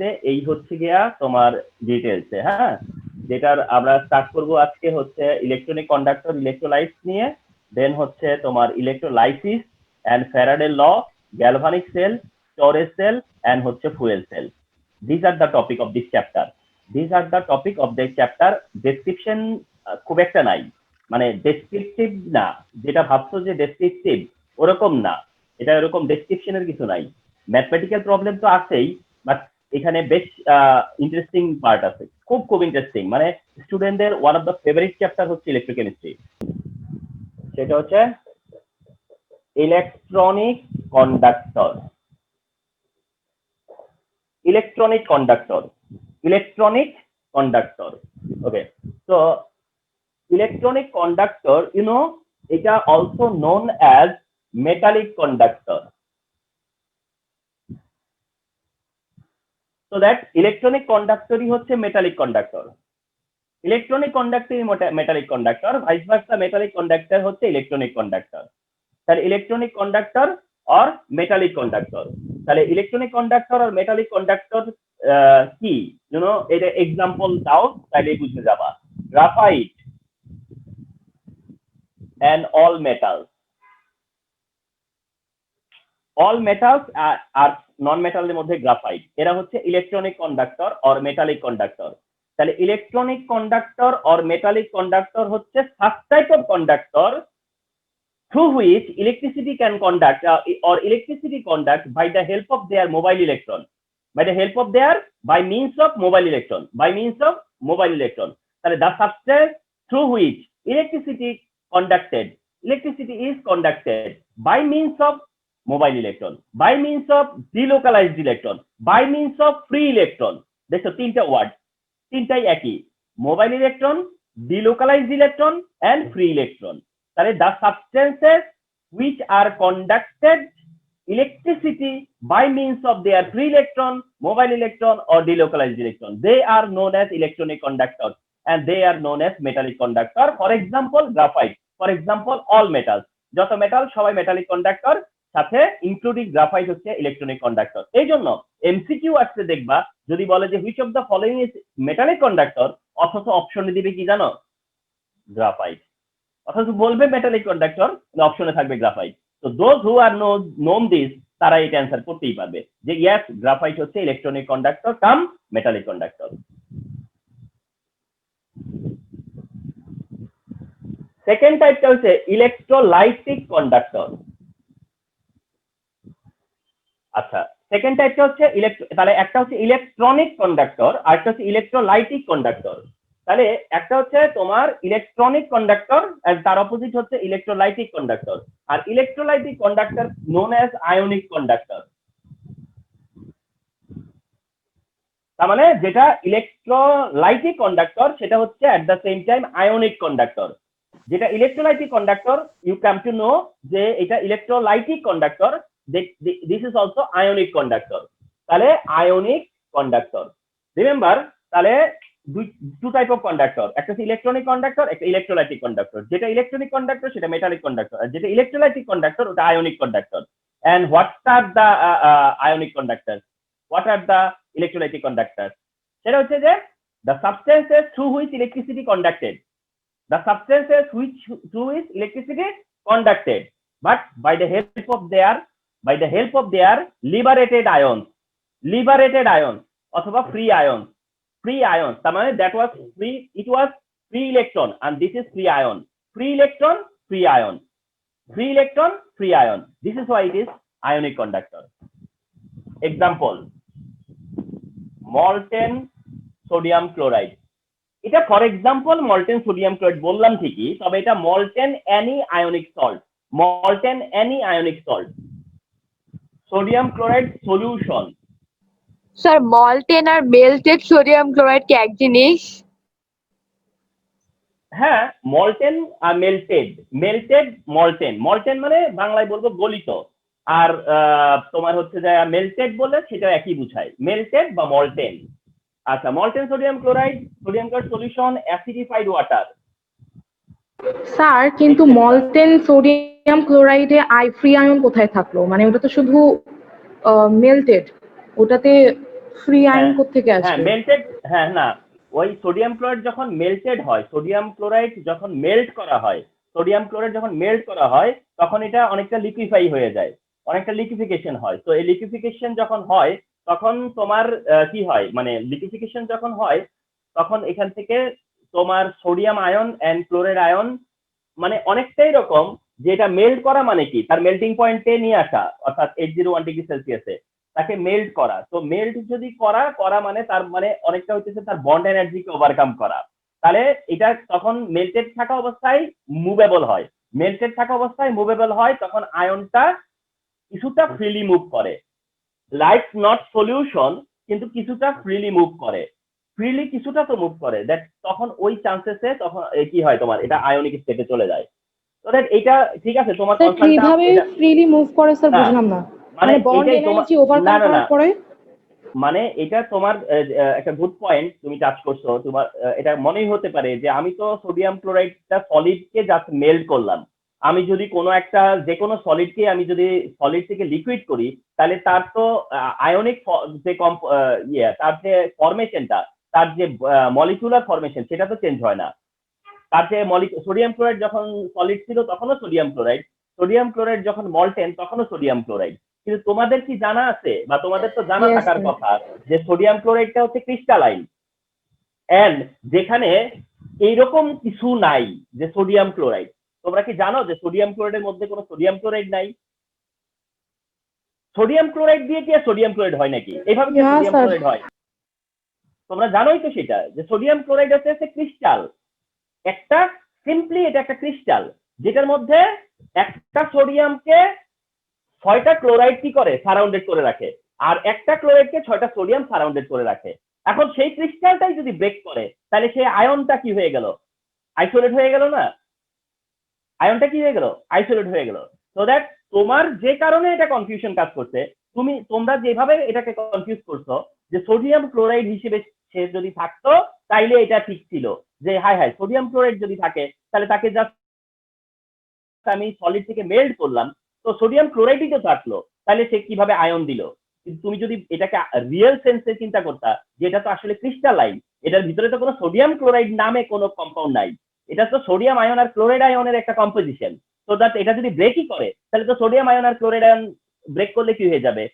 কেমিস্ট্রিতে এই হচ্ছে গিয়া তোমার ডিটেলসে, হ্যাঁ। যেটার আমরা স্টার্ট করব আজকে হচ্ছে ইলেকট্রনিক কন্ডাক্টর ইলেকট্রোলাইটস নিয়ে, দেন হচ্ছে তোমার electrolysis and Faraday law, galvanic cell, storage cell and হচ্ছে fuel cell. This are the topic of this chapter. This are the topic of this chapter. Description খুব একটা নাই, মানে ডেসক্রিপটিভ না, যেটা ভাবছো যে ডেসক্রিপটিভ ওরকম না, এটা এরকম ডেসক্রিপশনের কিছু নাই। ম্যাথমেটিক্যাল প্রবলেম তো আছেই, বাট এখানে বেশ ইন্টারেস্টিং পার্ট আছে, খুব খুব ইন্টারেস্টিং। মানে স্টুডেন্টদের one of the favourite chapter হচ্ছে ইলেকট্রোকেমিস্ট্রি। সেটা হচ্ছে electronic conductor. Electronic conductor, electronic conductor. Okay, so electronic conductor, you know, এটা also known as metallic conductor. So that electronic conductor ই হচ্ছে metallic conductor, electronic conductor metallic conductor, vice versa metallic conductor হচ্ছে electronic conductor। তাহলে electronic conductor or metallic conductor, তাহলে electronic conductor or metallic conductor কি, you know, এটা example দাও তাহলে বুঝতে যাবা। Graphite and all metals, all metals are non-metal এর মধ্যে গ্রাফাইট, এরা হচ্ছে electronic conductor or metallic conductor. তাহলে electronic conductor or metallic conductor হচ্ছে first type of conductor through which electricity can conduct or electricity conduct by the help of their mobile electron, by the help of their, by means of mobile electron, by means of mobile electron। তাহলে the substance through which electricity is conducted by means of mobile electron, by means of delocalized electron, by means of free electron। দেখো তিনটা word, তিনটাই একই, mobile electron, delocalized electron and free electron। তাহলে the substances which are conducted electricity by means of their free electron, mobile electron or delocalized electron, they are known as electronic conductors and they are known as metallic conductor। For example graphite, for example all metals, যত metal সবাই metallic conductor, সাথে including graphite হচ্ছে electronic conductor. এই জন্য MCQ আসছে দেখবা, যদি বলে যে which of the following is metallic conductor, অথচ অপশনে দিবে কি জানো, গ্রাফাইট, অথচ বলবে মেটালিক কন্ডাক্টর, অপশনে থাকবে গ্রাফাইট। তো those who are known this, তারা এটা অ্যান্সার করতেই পারবে যে ইয়েস গ্রাফাইট হচ্ছে ইলেকট্রনিক কন্ডাক্টর কাম মেটালিক কন্ডাক্টর। সেকেন্ড টাইপটা হচ্ছে ইলেকট্রোলাইটিক কন্ডাক্টর। আচ্ছা, সেকেন্ড টাইপটা হচ্ছে তাহলে একটা হচ্ছে ইলেকট্রনিক কন্ডাক্টর আর একটা হচ্ছে ইলেকট্রোলাইটিক কন্ডাক্টর। তাহলে একটা হচ্ছে তোমার ইলেকট্রনিক কন্ডাক্টর আর তার অপোজিট হচ্ছে ইলেকট্রোলাইটিক কন্ডাক্টর। আর electrolytic conductor known as ionic conductor. তার মানে যেটা ইলেকট্রোলাইটিক কন্ডাক্টর সেটা হচ্ছে at the same time ionic conductor. যেটা electrolytic conductor you come to know যে এটা electrolytic conductor, this is also ionic conductor। তাহলে আয়নিক কন্ডাক্টর, রিমেম্বার তাহলে টু টাইপ অফ কন্ডাক্টর, একটা হচ্ছে ইলেকট্রনিক কন্ডাক্টর, একটা ইলেকট্রোলাইটিক কন্ডাক্টর। যেটা ইলেকট্রনিক কন্ডাক্টর সেটা মেটালিক কন্ডাক্টর, আর যেটা ইলেকট্রোলাইটিক কন্ডাক্টর ওটা ionic conductor. And what are the ionic conductor, what are the electrolytic conductor, সেটা হচ্ছে যে the substances through which electricity conducted, the substances through which electricity conducted but by the help of their liberated ions অথবা free ions, তার মানে that was free, it was free electron and this is free ion, free electron free ion, free electron free ion, this is why it is ionic conductor। Example molten sodium chloride, এটা for example molten sodium chloride বললাম ঠিকই, তবে এটা molten any ionic salt, molten any ionic salt, sodium chloride solution. Sir molten আর melted sodium chloride কি এক জিনিস? হ্যাঁ, মল্টেন আর মেল্টেড মল্টেন মানে বাংলায় বলবো গলিত, আর তোমার হচ্ছে যে মেল্টেড বললে সেটা একই বুঝায়, মেল্টেড বা মল্টেন। আচ্ছা, molten sodium chloride solution acidified water. Sir কিন্তু মল্টেন সোডিয়াম ক্লোরাইডে ফ্রি আয়ন কোথায় থাকলো? মানে ওটা তো শুধু মেল্টেড, ওটাতে ফ্রি আয়ন হ্যাঁ, কোত্থেকে হ্যাঁ আসবে? মেল্টেড, হ্যাঁ না, ওই সোডিয়াম ক্লোরাইড যখন মেল্টেড হয়, সোডিয়াম ক্লোরাইড যখন মেল্ট করা হয়, সোডিয়াম ক্লোরাইড যখন মেল্ট করা হয় তখন এটা অনেকটা লিকুইফাই হয়ে যায়, অনেকটা লিকুইফিকেশন হয়। তো এই লিকুইফিকেশন যখন হয় তখন তোমার কি হয়, মানে লিকুইফিকেশন যখন হয় তখন এখান থেকে তোমার sodium ion and chloride ion মানে অনেকটাই রকম, যে এটা মেল্ট করা মানে কি, তার মেল্টিং পয়েন্টে নিয়ে আসা, অর্থাৎ 801 ডিগ্রি সেলসিয়াসে তাকে মেল্ট করা। তো মেল্ট যদি করা করা মানে তার মানে অনেকটা হচ্ছে তার বন্ড এনার্জিকে ওভারকাম করা। তাহলে এটা তখন মেল্টেড থাকা অবস্থায় মুভেবল হয়, মেল্টেড থাকা অবস্থায় মুভেবল হয়, তখন আয়নটা কিছুটা ফ্রিলি মুভ করে, লাইক নট সলিউশন, কিন্তু কিছুটা ফ্রিলি মুভ করে, ফ্রিলি কিছুটা তো মুভ করে, দ্যাট তখন ওই চান্সেসে তখন কি হয়, তোমার এটা আয়নিক স্টেটে চলে যায়। তো দ্যাট এটা ঠিক আছে, তোমার স্যার কনসার্নটা কিভাবে এটা ফ্রিলি মুভ করে স্যার না, বুঝলাম না। মানে মানে বন্ড এটাই তোমার, এনার্জি না ওভারকাম না না, করার পরে? মানে এটা তোমার একটা গুড পয়েন্ট তুমি টাচ করছো। তোমার এটা মনেই হতে পারে যে আমি তো সোডিয়াম ক্লোরাইডটা সলিডকে জাস্ট মেল্ট করলাম, আমি যদি কোনো একটা যে কোনো সলিডকে আমি যদি সলিড থেকে লিকুইড করি তাহলে তার তো আয়নিক যে তার যে ফরমেশনটা, তার যে মলিকুলার ফরমেশন সেটা তো চেঞ্জ হয় না। তার যে সোডিয়াম ক্লোরাইড যখন সলিড ছিল তখনও সোডিয়াম ক্লোরাইড, সোডিয়াম ক্লোরাইড যখন মল্টেন তখনও সোডিয়াম ক্লোরাইড। কিন্তু তোমাদের কি জানা আছে, বা তোমাদের তো জানা ইয়েস থাকার স্যার। কথা, যে সোডিয়াম ক্লোরাইডটা হচ্ছে ক্রিস্টালাইন, এন্ড যেখানে এইরকম কিছু নাই যে সোডিয়াম ক্লোরাইড। তোমরা কি জানো যে সোডিয়াম ক্লোরাইডের মধ্যে কোনো সোডিয়াম ক্লোরাইড নাই? সোডিয়াম ক্লোরাইড দিয়ে কি আর সোডিয়াম ক্লোরাইড হয় নাকি? এইভাবে কি না সোডিয়াম স্যার। ক্লোরাইড হয়? তোমরা জানোই তো সেটা, যে সোডিয়াম ক্লোরাইড হচ্ছে ক্রিস্টাল, একটা সিম্পলি এটা একটা ক্রিস্টাল, যেটার মধ্যে একটা সোডিয়ামকে 6টা ক্লোরাইড কি করে সারাউন্ডেড করে রাখে, আর একটা ক্লোরাইডকে 6টা সোডিয়াম সারাউন্ডেড করে রাখে। এখন সেই ক্রিস্টালটাই যদি ব্রেক করে তাহলে সেই আয়নটা কি হয়ে গেল, আইসোলেট হয়ে গেল না, আয়নটা কি হয়ে গেল, আইসোলেট হয়ে গেল। সো দ্যাট তোমার যে কারণে এটা কনফিউশন কাজ করছে, তোমরা যেভাবে এটাকে কনফিউজ করছো যে সোডিয়াম ক্লোরাইড হিসেবে সে যদি থাকতো তাইলে এটা ঠিক ছিল, যে হাই হাই সোডিয়াম ক্লোরাইড যদি থাকে তাহলে তাকে জাস্ট আমি সলিড থেকে মেল্ট করলাম, তো সোডিয়াম ক্লোরাইডই তো থাকলো, তাহলে সে কিভাবে আয়ন দিল। কিন্তু তুমি যদি এটাকে রিয়েল সেন্সে চিন্তা করতা যে এটা তো আসলে ক্রিস্টালাইন, এটার ভিতরে তো কোনো সোডিয়াম ক্লোরাইড নামে কোনো কম্পাউন্ড নাই, এটা তো সোডিয়াম আয়ন আর ক্লোরাইড আয়নের একটা কম্পোজিশন। তো দ্যাট এটা যদি ব্রেকই করে তাহলে তো সোডিয়াম আয়ন আর ক্লোরাইড আয়ন ব্রেক করলে কি হয়ে যাবে,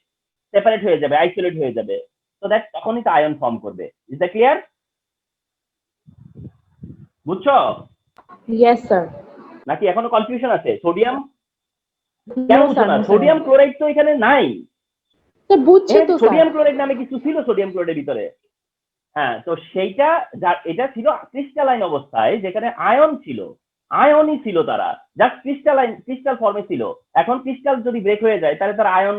সেপারেট হয়ে যাবে, আইসোলেট হয়ে যাবে। তো দ্যাট তখনই তো আয়ন ফর্ম করবে। Is that clear? বুঝছো ইয়েস স্যার। নাকি এখনো কনফিউশন আছে? সোডিয়াম কেন নো বুঝছো স্যার, না? No sir. সোডিয়াম ক্লোরাইড তো এখানে নাই, স্যার বুঝছি তো স্যার। সোডিয়াম ক্লোরাইড নামে কিছু ছিল সোডিয়াম ক্লোরাইডের ভিতরে। হ্যাঁ, তো সেইটা এটা ছিল ক্রিস্টালাইন অবস্থায়, যেখানে আয়ন ছিল, আয়নই ছিল, তারা জাস্ট ক্রিস্টালাইন ক্রিস্টাল ফর্মে ছিল। এখন ক্রিস্টাল যদি ব্রেক হয়ে যায় তাহলে তার আয়ন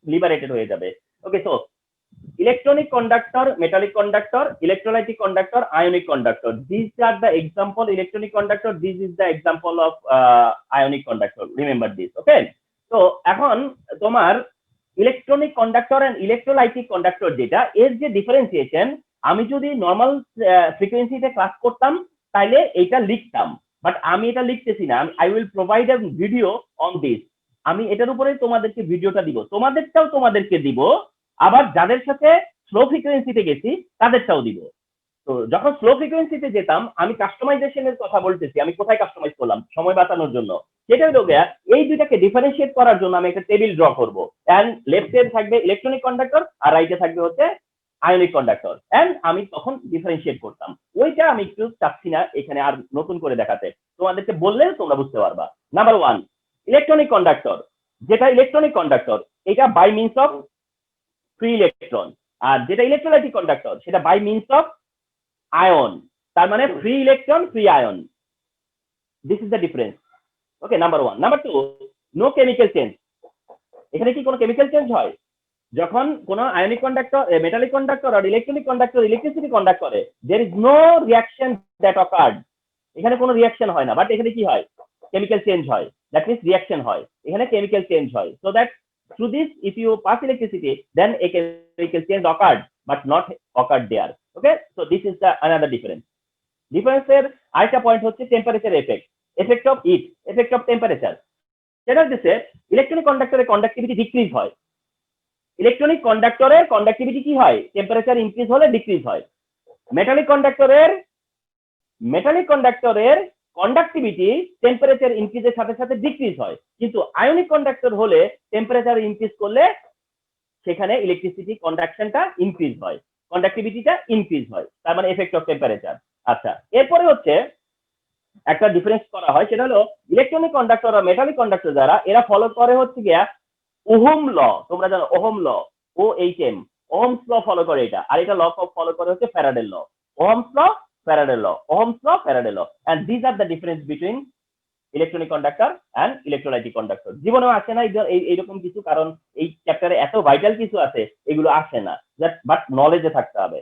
লিবারেটেড হয়ে যাবে। Okay, so electronic conductor, metallic conductor, electrolytic conductor, ionic conductor, this are the example electronic conductor, this is the example of ionic conductor, remember this. Okay, তো এখন তোমার electronic conductor and electrolytic conductor যেটা, এর যে differentiation, আমি যদি normal ফ্রিকোয়েন্সিতে class করতাম তাহলে এটা লিখতাম, বাট আমি এটা লিখতেছি না, I will provide a video on this. আমি এটার উপরে তোমাদেরকে ভিডিওটা দিব, তোমাদেরটাও তোমাদেরকে দিব, আবার যাদের সাথে স্লো ফ্রিকোয়েন্সিতে গেছি তাদেরটাও দিব। তো যখন স্লো ফ্রিকোয়েন্সিতে যেতাম আমি কাস্টমাইজেশনের কথা বলতেছি, আমি কোথায় কাস্টমাইজ করলাম সময় বাঁচানোর জন্য, সেটা হলো গিয়া এই দুইটাকে ডিফারেন্সিয়েট করার জন্য আমি একটা টেবিল ড্র করব, এন্ড লেফটে থাকবে ইলেকট্রনিক কন্ডাক্টর আর রাইটে থাকবে হচ্ছে আয়নিক কন্ডাক্টর, এন্ড আমি তখন ডিফারেন্সিয়েট করতাম। ওইটা আমি একটু চাচ্ছি না এখানে আর নতুন করে দেখাতে, তোমাদেরকে বললে তোমরা বুঝতে পারবা। নাম্বার 1, ইলেকট্রনিক কন্ডাক্টর, যেটা ইলেকট্রনিক কন্ডাক্টর এটা by means of free electron, আর যেটা ইলেকট্রোলাইটিক কন্ডাক্টর সেটা বাই মিনস অফ আয়ন, তার মানে free electron free ion, this is the difference. Okay, number 1। Number 2, no chemical change. এখানে কি কোনো কেমিক্যাল চেঞ্জ হয়? যখন কোনো আয়নিক কন্ডাক্টর, মেটালিক কন্ডাক্টর আর ইলেকট্রনিক কন্ডাক্টর ইলেকট্রিসিটি কন্ডাক্ট করে, there is no reaction that occurred. এখানে কোনো রিঅ্যাকশন হয় না, বাট এখানে কি হয়, কেমিক্যাল চেঞ্জ হয়, দ্যাট মিনস রিঅ্যাকশন হয়, এখানে কেমিক্যাল চেঞ্জ হয়। So that through this if you pass electricity then a chemical change occurred but not occurred there. Okay, so this is the another difference. Difference এর আরেকটা point হচ্ছে temperature effect, effect of heat, effect of temperature. সেটা হচ্ছে electronic কন্ডাক্টরের conductivity decrease হয়, electronic কন্ডাক্টরের conductivity কি হয়, temperature increase হলে decrease হয়। মেটালিক কন্ডাক্টরের কন্ডাক্টিভিটি টেম্পারেচার ইনক্রিজের সাথে সাথে ডিক্রিজ হয়, কিন্তু আয়নিক কন্ডাক্টর হলে টেম্পারেচার ইনক্রিজ করলে সেখানে ইলেকট্রিসিটি কন্ডাকশনটা ইনক্রিজ হয়, কন্ডাক্টিভিটিটা ইনক্রিজ হয়, তার মানে এফেক্ট অফ টেম্পারেচার। আচ্ছা, এরপরে হচ্ছে একটা ডিফারেন্স করা হয়, সেটা হলো ইলেকট্রনিক কন্ডাক্টর আর মেটালিক কন্ডাক্টর যারা, এরা ফলো করে হচ্ছে গিয়া ওহম ল। তোমরা জানো Ohm law, OHM, Ohm's law follow করে এটা, আর এটা ল ফলো করে হচ্ছে ফ্যারাডের ল। ওহমস ল, ফ্যারাডের ল, ওহমস ল, ফ্যারাডের law, and this are the difference between electronic conductor and electrolytic conductor. জীবনেও আসে না এইরকম কিছু, কারণ এই চ্যাপ্টারে এত ভাইটাল কিছু আছে, এগুলো আসে না, বাট নলেজে থাকতে হবে।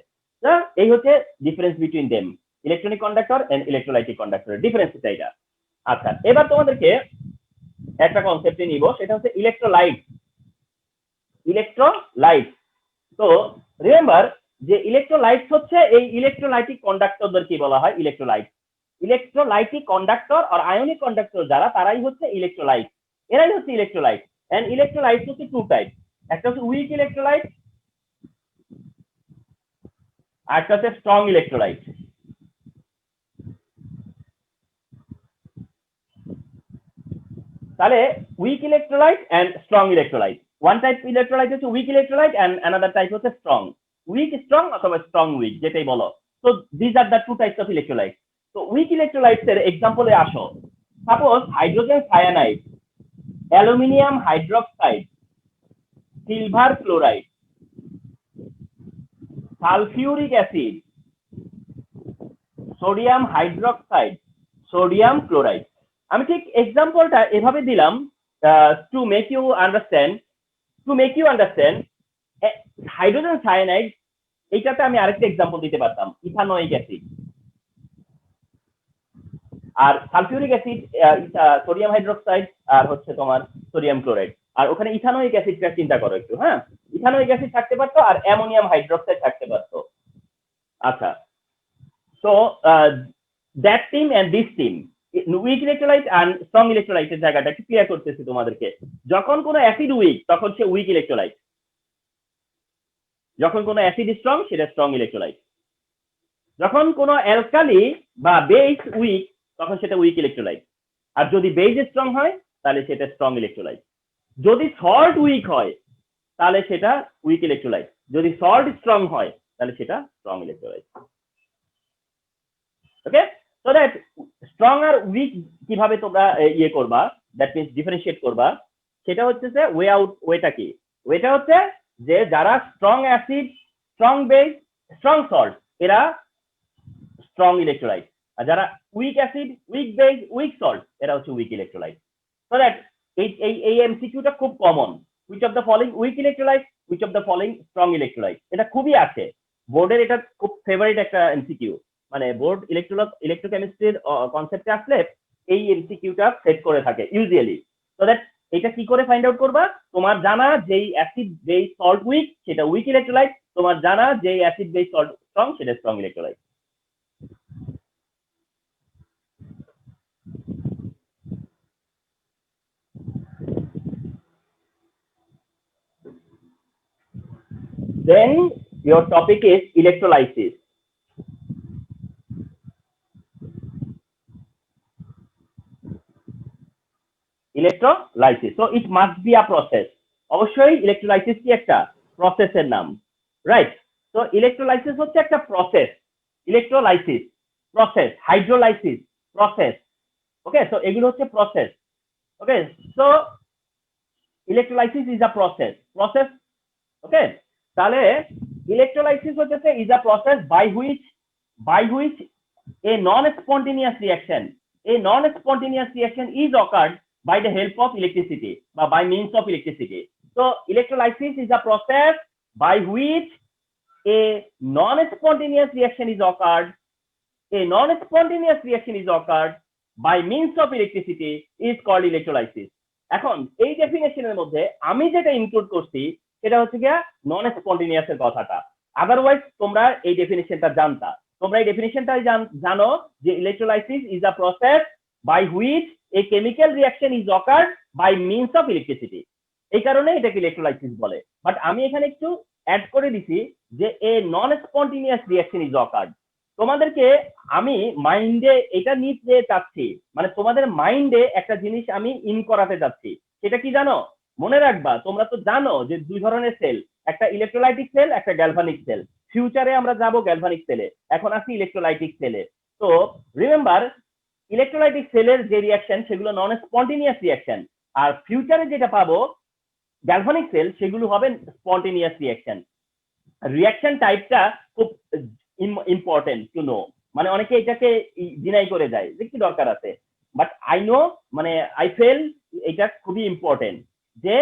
এই হচ্ছে difference between them, electronic conductor and electrolytic কন্ডাক্টরের ডিফারেন্স এটা। আচ্ছা, এবার তোমাদেরকে একটা কনসেপ্টে নিব, সেটা হচ্ছে ইলেকট্রোলাইট। তো রিমেম্বার যে ইলেকট্রোলাইটস হচ্ছে এই ইলেকট্রোলাইটিক কন্ডাক্টরদের কি বলা হয়, ইলেকট্রোলাইটিক কন্ডাক্টর আর আয়নিক কন্ডাক্টর যারা, তারাই হচ্ছে ইলেকট্রোলাইট, এরাই হচ্ছে ইলেকট্রোলাইট। এন্ড ইলেকট্রোলাইট হচ্ছে টু টাইপ, একটা হচ্ছে উইক ইলেকট্রোলাইট আর একটা হচ্ছে স্ট্রং ইলেকট্রোলাইট। তাহলে weak electrolyte and strong electrolyte, one type electrolyte হচ্ছে weak electrolyte and another type হচ্ছে স্ট্রং, উইক স্ট্রং অথবা স্ট্রং উইক, যেটাই বলো। তো this are the two types of electrolyte. তো উইক ইলেকট্রোলাইটস এর এক্সাম্পলে আসো, suppose hydrogen cyanide, aluminium hydroxide, silver chloride, sulphuric acid, sodium hydroxide, sodium chloride. আমি ঠিক এক্সাম্পলটা এভাবে দিলাম to make you understand hydrogen cyanide, এইটাতে আমি আরেকটা এক্সাম্পল দিতে পারতাম, ইথানোয়িক অ্যাসিড। আর সালফিউরিক অ্যাসিড, সোডিয়াম হাইড্রোক্সাইড, আর হচ্ছে তোমার সোডিয়াম ক্লোরাইড। আর ওখানে ইথানোয়িক অ্যাসিডটা চিন্তা করো একটু, হ্যাঁ, ইথানোয়িক অ্যাসিড থাকতে পারতো আর অ্যামোনিয়াম হাইড্রোক্সাইড থাকতে পারতো। আচ্ছা, so that team and this team, weak electrolyte and strong ইলেকট্রোলাইটের জায়গাটা একটু ক্লিয়ার করতেছি তোমাদেরকে। যখন কোনো অ্যাসিড উইক, তখন সে উইক ইলেকট্রোলাইট, যখন কোনো অ্যাসিড স্ট্রং, সেটা স্ট্রং ইলেকট্রোলাইট। যখন কোনো অ্যালকালি বা বেস উইক, তখন সেটা উইক ইলেকট্রোলাইট। আর যদি বেস স্ট্রং হয়, তাহলে সেটা স্ট্রং ইলেকট্রোলাইট। যদি সল্ট উইক হয়, তাহলে সেটা উইক ইলেকট্রোলাইট। যদি সল্ট স্ট্রং হয়, তাহলে সেটা strong electrolyte. Okay, so that strong আর উইক কিভাবে তোমরা ইয়ে করবা, দ্যাট মিনস ডিফারেন্সিয়েট করবা, সেটা হচ্ছে যে ওয়েটা কি, ওয়েটা হচ্ছে যে যারা strong acid, strong base, strong salt, এরা স্ট্রং ইলেকট্রোলাইট। আর যারা weak acid, weak base, weak salt, এরা হচ্ছে উইক ইলেকট্রোলাইট। সো দ্যাট এই এমসিকিউটা খুব common, which of the following weak electrolyte, which of the following strong electrolyte, এটা খুবই আছে বোর্ডের, এটা খুব ফেভারিট একটা এমসিকিউ। মানে বোর্ড ইলেকট্রোকেমিস্ট্রির কনসেপ্টে আসলে এই এমসিকিউটা সেট করে থাকে ইউজুয়ালি। সো দ্যাট এটা কি করে ফাইন্ড আউট করবা, তোমার জানা যেই অ্যাসিড বেস সল্ট উইক, সেটা উইক ইলেকট্রোলাইট, তোমার জানা যেই অ্যাসিড বেস সল্ট স্ট্রং, সেটা strong electrolyte. Then your topic is electrolysis. Electrolysis, so it must be a process. অবশ্যই ইলেকট্রোলাইসিস কি একটা প্রসেসের নাম, রাইট? তো ইলেকট্রোলাইসিস হচ্ছে একটা process, electrolysis process, hydrolysis process. Okay, so এগুলো হচ্ছে process. Okay, so electrolysis is a process. Okay, তাহলে ইলেকট্রোলাইসিস হচ্ছে is a process by which a non-spontaneous reaction is occurred by the help of electricity বা by means of electricity. So electrolysis is a process by which a non-spontaneous reaction is occurred by means of electricity is called electrolysis. এখন এই ডেফিনেশনের মধ্যে আমি যেটা include করছি, সেটা হচ্ছে গিয়া নন স্পন্টেনিয়াস এর কথাটা। আদারওয়াইজ তোমরা এই ডেফিনেশনটা জানতা, তোমরা এই ডেফিনেশনটাই জানো যে electrolysis is a process by which a chemical reaction is occurred by means of electricity. এই কারণে এটাকে ইলেকট্রোলাইসিস বলে। বাট আমি এখানে একটু অ্যাড করে দিছি যে এ নন স্পন্টিনিয়াস রিঅ্যাকশন ইজ অকার্ড। তোমাদেরকে আমি মাইন্ডে এটা নিতে চাচ্ছি, মানে তোমাদের মাইন্ডে একটা জিনিস আমি ইন করাতে চাচ্ছি। সেটা কি জানো? মনে রাখবা, তোমরা তো জানো যে দুই ধরনের সেল, একটা ইলেকট্রোলাইটিক সেল, একটা গ্যালভানিক সেল। ফিউচারে আমরা যাব গ্যালভানিক সেলে, এখন আসি ইলেকট্রোলাইটিক সেলে। তো রিমেম্বার, ইলেকট্রোলাইটিক সেলের যে রিঅ্যাকশন সেগুলো নন স্পন্টিনিয়াস রিঅ্যাকশন, আর ফিউচারে যেটা পাবো গ্যালভানিক সেল সেগুলো হবে স্পন্টিনিয়াস রিঅ্যাকশন। রিঅ্যাকশন টাইপটা খুব ইম্পর্টেন্ট টু নো, মানে অনেকে এটাকে ডিনাই করে যায় যে কি দরকার আছে, বাট আই নো, মানে আই ফেল এটা খুবই ইম্পর্টেন্ট যে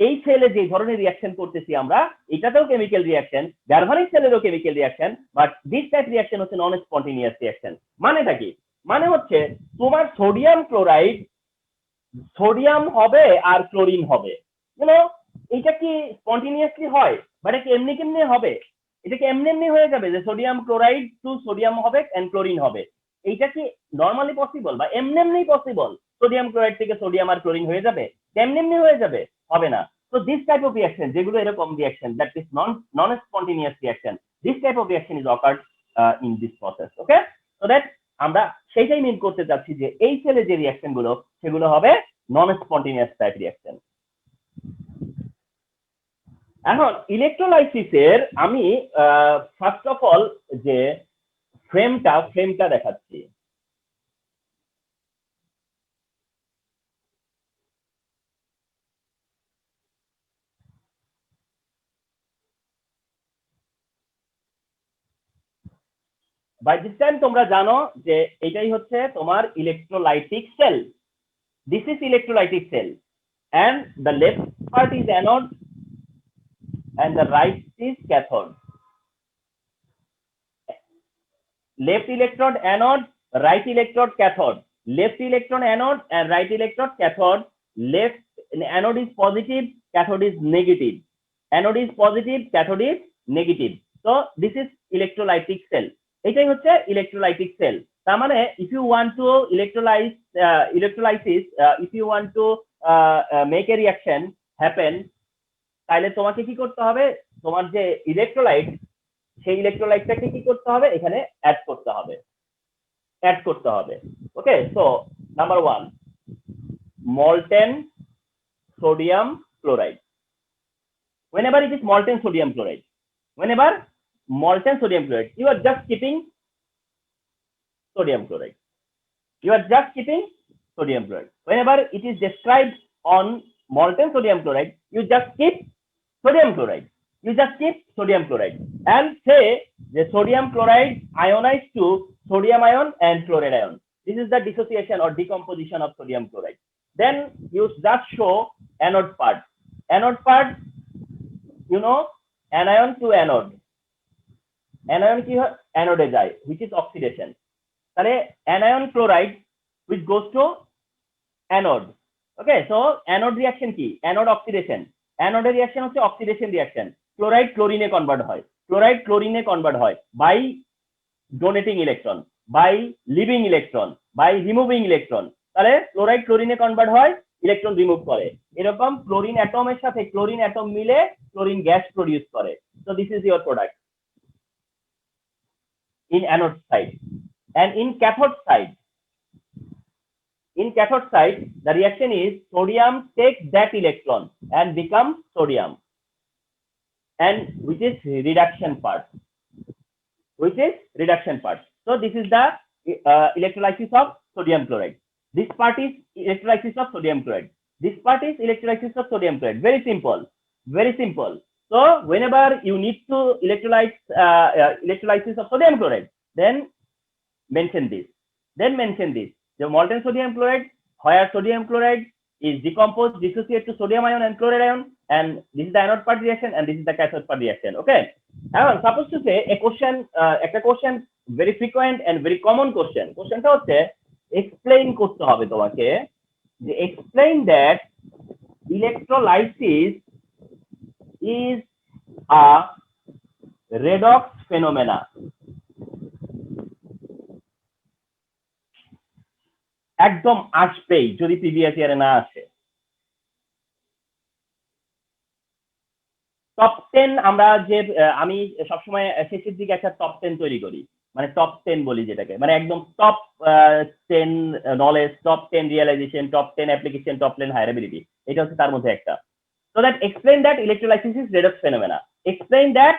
এই সেলে যে ধরনের রিঅ্যাকশন করতেছি আমরা, এটাতেও কেমিক্যাল রিঅ্যাকশন, গ্যালভানিক সেলেরও chemical reaction, but this type reaction হচ্ছে নন স্পন্টিনিয়াস রিঅ্যাকশন। মানেটা কি? মানে হচ্ছে তোমার সোডিয়াম ক্লোরাইড, সোডিয়াম হবে আর ক্লোরিন হবে, ইউনো, এটা কি স্পন্টিনিয়াসলি হয়? বা এটা কি এমনি কেমনি হবে? এটা কি এমনি এমনি হয়ে যাবে যে সোডিয়াম ক্লোরাইড টু সোডিয়াম হবে এন্ড ক্লোরিন হবে? এইটা কি নর্মালি পসিবল বা এমনি এমনি পসিবল সোডিয়াম ক্লোরাইড থেকে সোডিয়াম আর ক্লোরিন হয়ে যাবে? এমনি এমনি হয়ে যাবে? হবে না। So this type of reaction, যেগুলো এরকম reaction that is non spontaneous reaction, this type of reaction is occurred in this process. Okay, so that আমরা সেইটাই মিন করতে চাচ্ছি যে এই সেলে যে রিঅ্যাকশন গুলো সেগুলো হবে নন স্পন্টিনিয়াস টাইপ রিঅ্যাকশন। এখন ইলেকট্রোলাইসিসের আমি ফার্স্ট অফ অল যে ফ্রেমটা দেখাচ্ছি। বাই দিস টাইম তোমরা জানো যে এটাই হচ্ছে তোমার electrolytic cell. This is electrolytic cell and the left part is anode and the right is cathode. Left electrode anode, right electrode cathode. Left electron anode and right electrode cathode. Left anode is positive, cathode is negative. Anode is positive, cathode is negative. So this is electrolytic cell. এটাই হচ্ছে electrolytic cell। তার মানে if you want to electrolysis, if you want to make a reaction happen, তাহলে তোমাকে কি করতে হবে? তোমার যে ইলেকট্রোলাইট, সেই ইলেকট্রোলাইটটাকে কি করতে হবে? এখানে অ্যাড করতে হবে। ওকে, so number 1, molten sodium chloride. Whenever it is molten sodium chloride, you are just keeping sodium chloride. Whenever it is described on molten sodium chloride, you just keep sodium chloride. And say the sodium chloride ionized to sodium ion and chloride ion. This is the dissociation or decomposition of sodium chloride. Then you just show anode part, you know, anion to anode, anion কি হয়? anode যায়, which is oxidation. তাহলে anion chloride which goes to anode. Okay, so anode reaction কি? anode oxidation. anode reaction হচ্ছে oxidation reaction. chloride chlorine convert হয় by donating electron, by leaving electron, by removing electron. তাহলে chloride chlorine convert হয়, electron remove করে। এরকম chlorine অ্যাটমের সাথে chlorine atom মিলে chlorine gas produce করে। So this is your product in anode side. And in cathode side, the reaction is sodium takes that electron and becomes sodium, and which is reduction part. So this is the electrolysis of sodium chloride. This part is electrolysis of sodium chloride. Very simple. So whenever you need to electrolysis of sodium chloride, then mention this. The molten sodium chloride, where sodium chloride is decomposed, dissociate to sodium ion and chloride ion, and this is the anode part reaction and this is the cathode part reaction. Okay, now suppose to say a question, very frequent and very common questionটা হচ্ছে explain করতে হবে তোমাকে, যে explain that electrolysis is a redox phenomena. একদম আসবেই যদি previous ইয়ারে না আসে। টপ 10 আমরা যে আমি সবসময় শেষের দিকে একটা টপ 10 তৈরি করি, মানে টপ 10 বলি যেটাকে, মানে একদম top 10 knowledge, top 10 realisation, top 10 application, top 10 higher ability, এটা হচ্ছে তার মধ্যে একটা। So that explain that electrolysis is redox phenomena. Explain that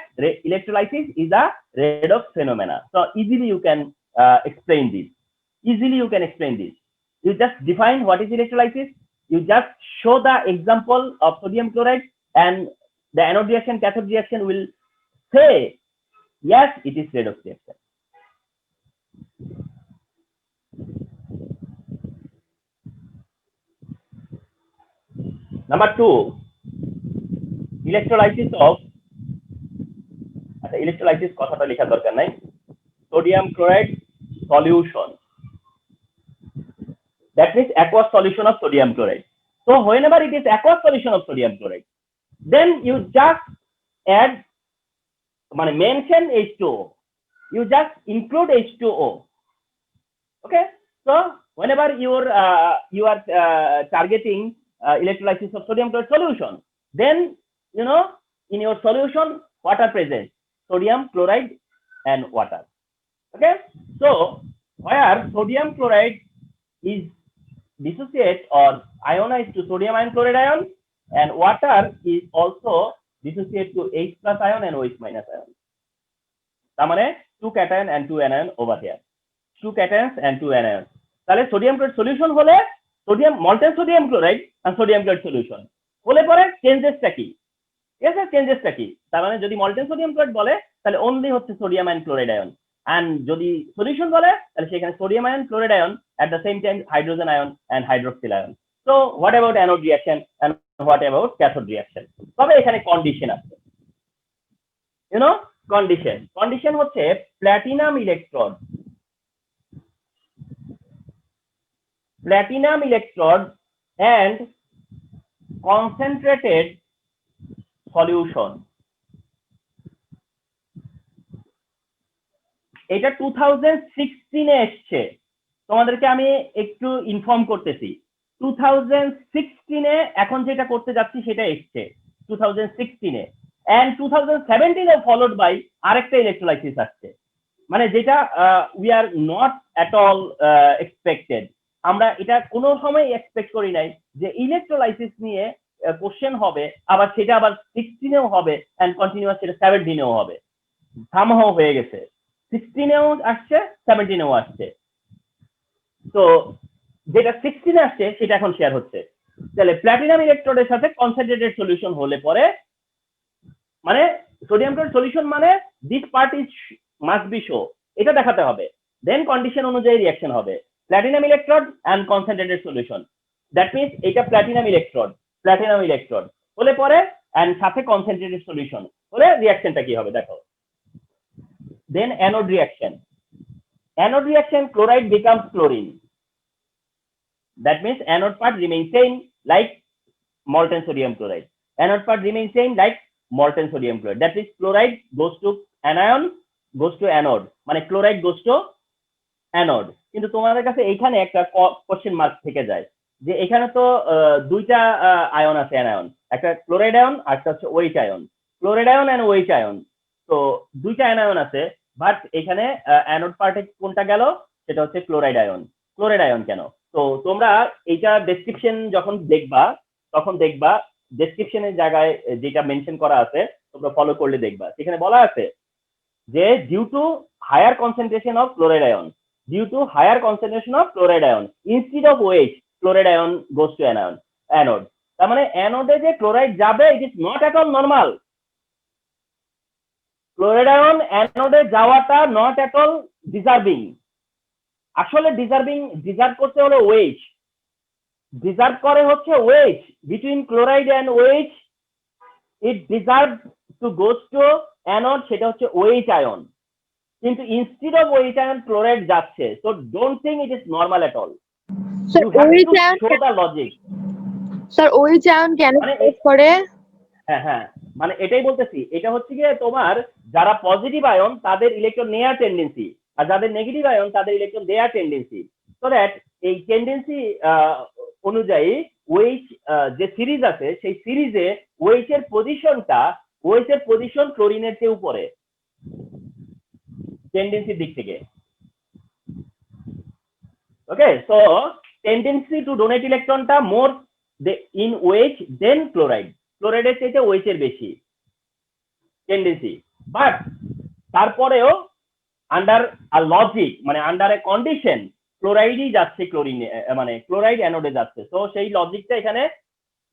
electrolysis is a redox phenomena. So easily you can explain this. Easily you can explain this. You just define what is electrolysis. You just show the example of sodium chloride, and the anode reaction, cathode reaction will say yes, it is redox reaction. Number 2, electrolysis of, আচ্ছা electrolysis কথাটা লেখার দরকার নাই, sodium chloride solution, that means aqueous solution of sodium chloride. So whenever it is aqueous solution of sodium chloride, then you just add, মানে mention H2O, you just include H2O. Okay, so whenever you are targeting electrolysis of sodium chloride solution, then you know in your solution what are present? Sodium chloride and water. Okay, so where sodium chloride is dissociate or ionized to sodium ion chloride ion, and water is also dissociate to H plus ion and OH minus ion. তার মানে 2 cation and 2 anion over here, 2 cations and 2 anions. তাহলে sodium chloride solution হলে sodium molten sodium chloride আর sodium chloride solution হলে পরে চেঞ্জেসটা কি? ঠিক আছে, চেঞ্জেসটা কি? তার মানে যদি মল্টেন সোডিয়াম ক্লোরাইড বলে তাহলে অনলি হচ্ছে sodium ion chloride ion, and যদি সলিউশন বলে তাহলে সেখানে sodium ion chloride ion at the same time hydrogen ion and hydroxyl ion. So what about anode reaction and what about cathode reaction? তবে এখানে condition আছে, you know, condition হচ্ছে platinum electrode and concentrated solution. এটা 2016 এ এসছে, তোমাদেরকে আমি একটু inform করতেছি। 2016 এ এখন যেটা করতে যাচ্ছি সেটা এসছে 2016 এ, and 2017 এ ফলোড বাই আরেকটা ইলেকট্রোলাইসিস আসছে, মানে যেটা we are not at all expected. আমরা এটা কোনো সময় এক্সপেক্ট করি নাই যে ইলেকট্রোলাইসিস নিয়ে কোশ্চেন হবে, আবার সেটা আবার 16 এও হবে and কন্টিনিউয়াস সেটা 17 এও হবে। সামহাও হয়ে গেছে, 16 এও আসছে, 17 এও আসছে। তো যেটা 16 এ আসছে সেটা এখন শেয়ার হচ্ছে। তাহলে প্ল্যাটিনাম ইলেকট্রোডের সাথে কনসেন্ট্রেটেড সলিউশন হলে পরে, মানে সোডিয়াম ক্লোরাইড সলিউশন মানে this part is must be show, এটা দেখাতে হবে, দেন কন্ডিশন অনুযায়ী রিঅ্যাকশন হবে। Platinum electrode and concentrated solution, that means এটা প্ল্যাটিনাম ইলেকট্রোড হলে পরে এন্ড সাথে কনসেন্ট্রেটেড সলিউশন হলে রিঅ্যাকশনটা কি হবে দেখো। Then anode reaction chloride becomes chlorine, that means anode part remains same like molten sodium chloride, anode part remains same like molten sodium chloride, that is chloride goes to anion goes to anode, মানে chloride goes to anode। কিন্তু তোমাদের কাছে এইখানে একটা question mark থেকে যায় যে এখানে তো দুইটা আয়ন আছে অ্যানায়ন, একটা ক্লোরাইড আয়ন আর একটা হচ্ছে OH ion, chloride ion and OH ion, তো দুইটা অ্যানায়ন আছে, বাট এখানে অ্যানোড পার্টে কোনটা গেল, সেটা হচ্ছে ক্লোরাইড আয়ন কেন? তো তোমরা এইটা ডেসক্রিপশন যখন দেখবা তখন দেখবা ডেসক্রিপশনের জায়গায় যেটা মেনশন করা আছে তোমরা ফলো করলে দেখবা, সেখানে বলা আছে যে due to higher concentration of chloride ion, instead of OH chloride ion goes to anode. তার মানে অ্যানোডে যে ক্লোরাইড যাবে it is not at all normal, chloride ion অ্যানোডে যাওয়াটা নট এট অল ডিজার্ভিং। আসলে ডিজার্ভ করতে হলে ওএইচ, ডিজার্ভ করে হচ্ছে OH, between chloride and OH it deserve to goes to anode, সেটা হচ্ছে ওএইচ আয়ন, কিন্তু instead of OH ion chloride যাচ্ছে, so don't think it is normal at all, you have to show the logic. Sir OH ion কেন করে? হ্যাঁ, মানে এটাই বলতেছি, এটা হচ্ছে গিয়ে তোমার যারা পজিটিভ আয়ন তাদের ইলেকট্রন নেয়ার টেন্ডেন্সি, আর যাদের নেগেটিভ আয়ন তাদের ইলেকট্রন দেয়ার টেন্ডেন্সি, সো দ্যাট এই টেন্ডেন্সি অনুযায়ী ওএইচ যে সিরিজ আছে সেই সিরিজে ওএইচ এর পজিশনটা OH এর পজিশন ক্লোরিনের চেয়ে উপরে টেন্ডেন্সির দিক থেকে। Okay, so tendency to donate ইলেকট্রনটা more in OH then chloride, ক্লোরাইডের চাইতে OH এর বেশি টেন্ডেন্সি। বাট তারপরেও আন্ডার আ লজিক, মানে আন্ডার এ কন্ডিশন, ক্লোরাইডই যাচ্ছে ক্লোরিন, মানে ক্লোরাইড অ্যানোডে যাচ্ছে। তো সেই লজিকটা এখানে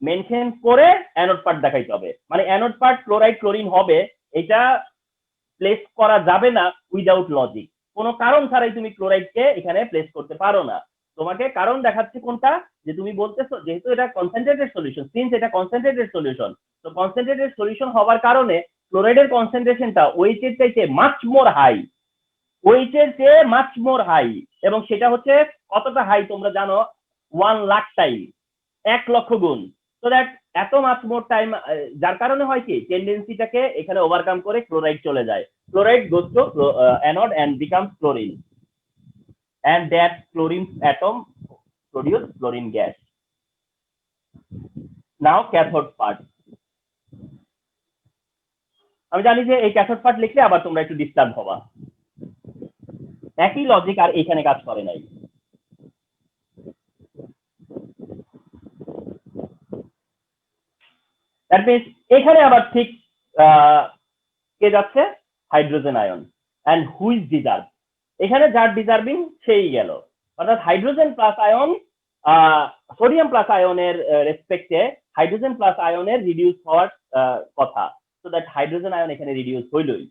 মেনশন করে অ্যানোড পার্ট দেখাইতে হবে। মানে অ্যানোড পার্ট ক্লোরাইড ক্লোরিন হবে, এটা প্লেস করা যাবে না উইদাউট লজিক। কোনো কারণ ছাড়াই তুমি ক্লোরাইডকে এখানে প্লেস করতে পারো না। তোমাকে কারণ দেখাচ্ছে কোনটা, যে তুমি বলতেছো যেহেতু এটা কনসেন্ট্রেটেড সলিউশন, সিন্স এটা কনসেন্ট্রেটেড সলিউশন, তো কনসেন্ট্রেটেড সলিউশন হওয়ার কারণে ক্লোরাইডের কনসেন্ট্রেশনটা OH এর চাইতে মাচ মোর হাই, OH এর চেয়ে মাচ মোর হাই। এবং সেটা হচ্ছে কতটা হাই তোমরা জানো, 1 লাখ টাইম, 1 লক্ষ গুণ। তো দ্যাট এত মাচ মোর টাইম, যার কারণে হয় কি টেন্ডেন্সিটাকে এখানে ওভারকাম করে ক্লোরাইড চলে যায়। Chloride goes to anode and becomes chlorine, and that chlorine atom produce chlorine gas. Now cathode part. আমি জানি যে এই ক্যাথোড পার্ট লিখলে আবার তোমরা একটু ডিস্টার্ব হবা, একই লজিক আর এখানে কাজ করে নাই। দ্যাট মিন্স এখানে আবার ঠিক কে যাচ্ছে, hydrogen ion. And who is deserve, এখানে যার ডিজার্ভিং সেই গেল। অর্থাৎ hydrogen plus ion, sodium plus আয়নের রেসপেক্টে হাইড্রোজেন প্লাস আয়নের রিডিউস হওয়ার কথা। সো দ্যাট হাইড্রোজেন আয়ন এখানে রিডিউস হইলই।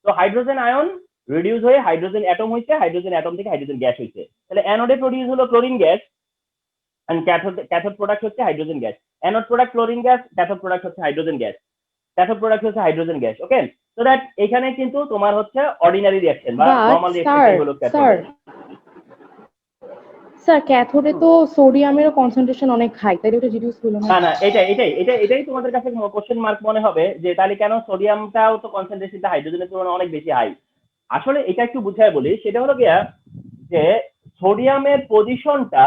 তো হাইড্রোজেন আয়ন রিডিউস হয়ে হাইড্রোজেন অ্যাটম হয়েছে, হাইড্রোজেন অ্যাটম থেকে হাইড্রোজেন গ্যাস হয়েছে। তাহলে অ্যানোডে প্রডিউস হলো chlorine gas, and cathode product হচ্ছে hydrogen gas. Anode product chlorine gas, cathode product হচ্ছে হাইড্রোজেন গ্যাস, ক্যাথোড প্রোডাক্ট হচ্ছে hydrogen gas. Okay, so that এখানে কিন্তু তোমার হচ্ছে অর্ডিনারি রিঅ্যাকশন বা নরমাল রিঅ্যাকশন হলো ক্যাথোড। স্যার ক্যাথোডে তো সোডিয়ামের কনসেন্ট্রেশন অনেক হাই, তাই ওটা রিডিউস হলো না? না, এটাই তোমাদের কাছে কোশ্চেন মার্ক মনে হবে যে তাহলে কেন সোডিয়ামটাও তো কনসেন্ট্রেশনটা হাইড্রোজেনের তুলনায় অনেক বেশি হাই। আসলে এটা একটু বুঝাই বলি, সেটা হলো গিয়া যে সোডিয়ামের পজিশনটা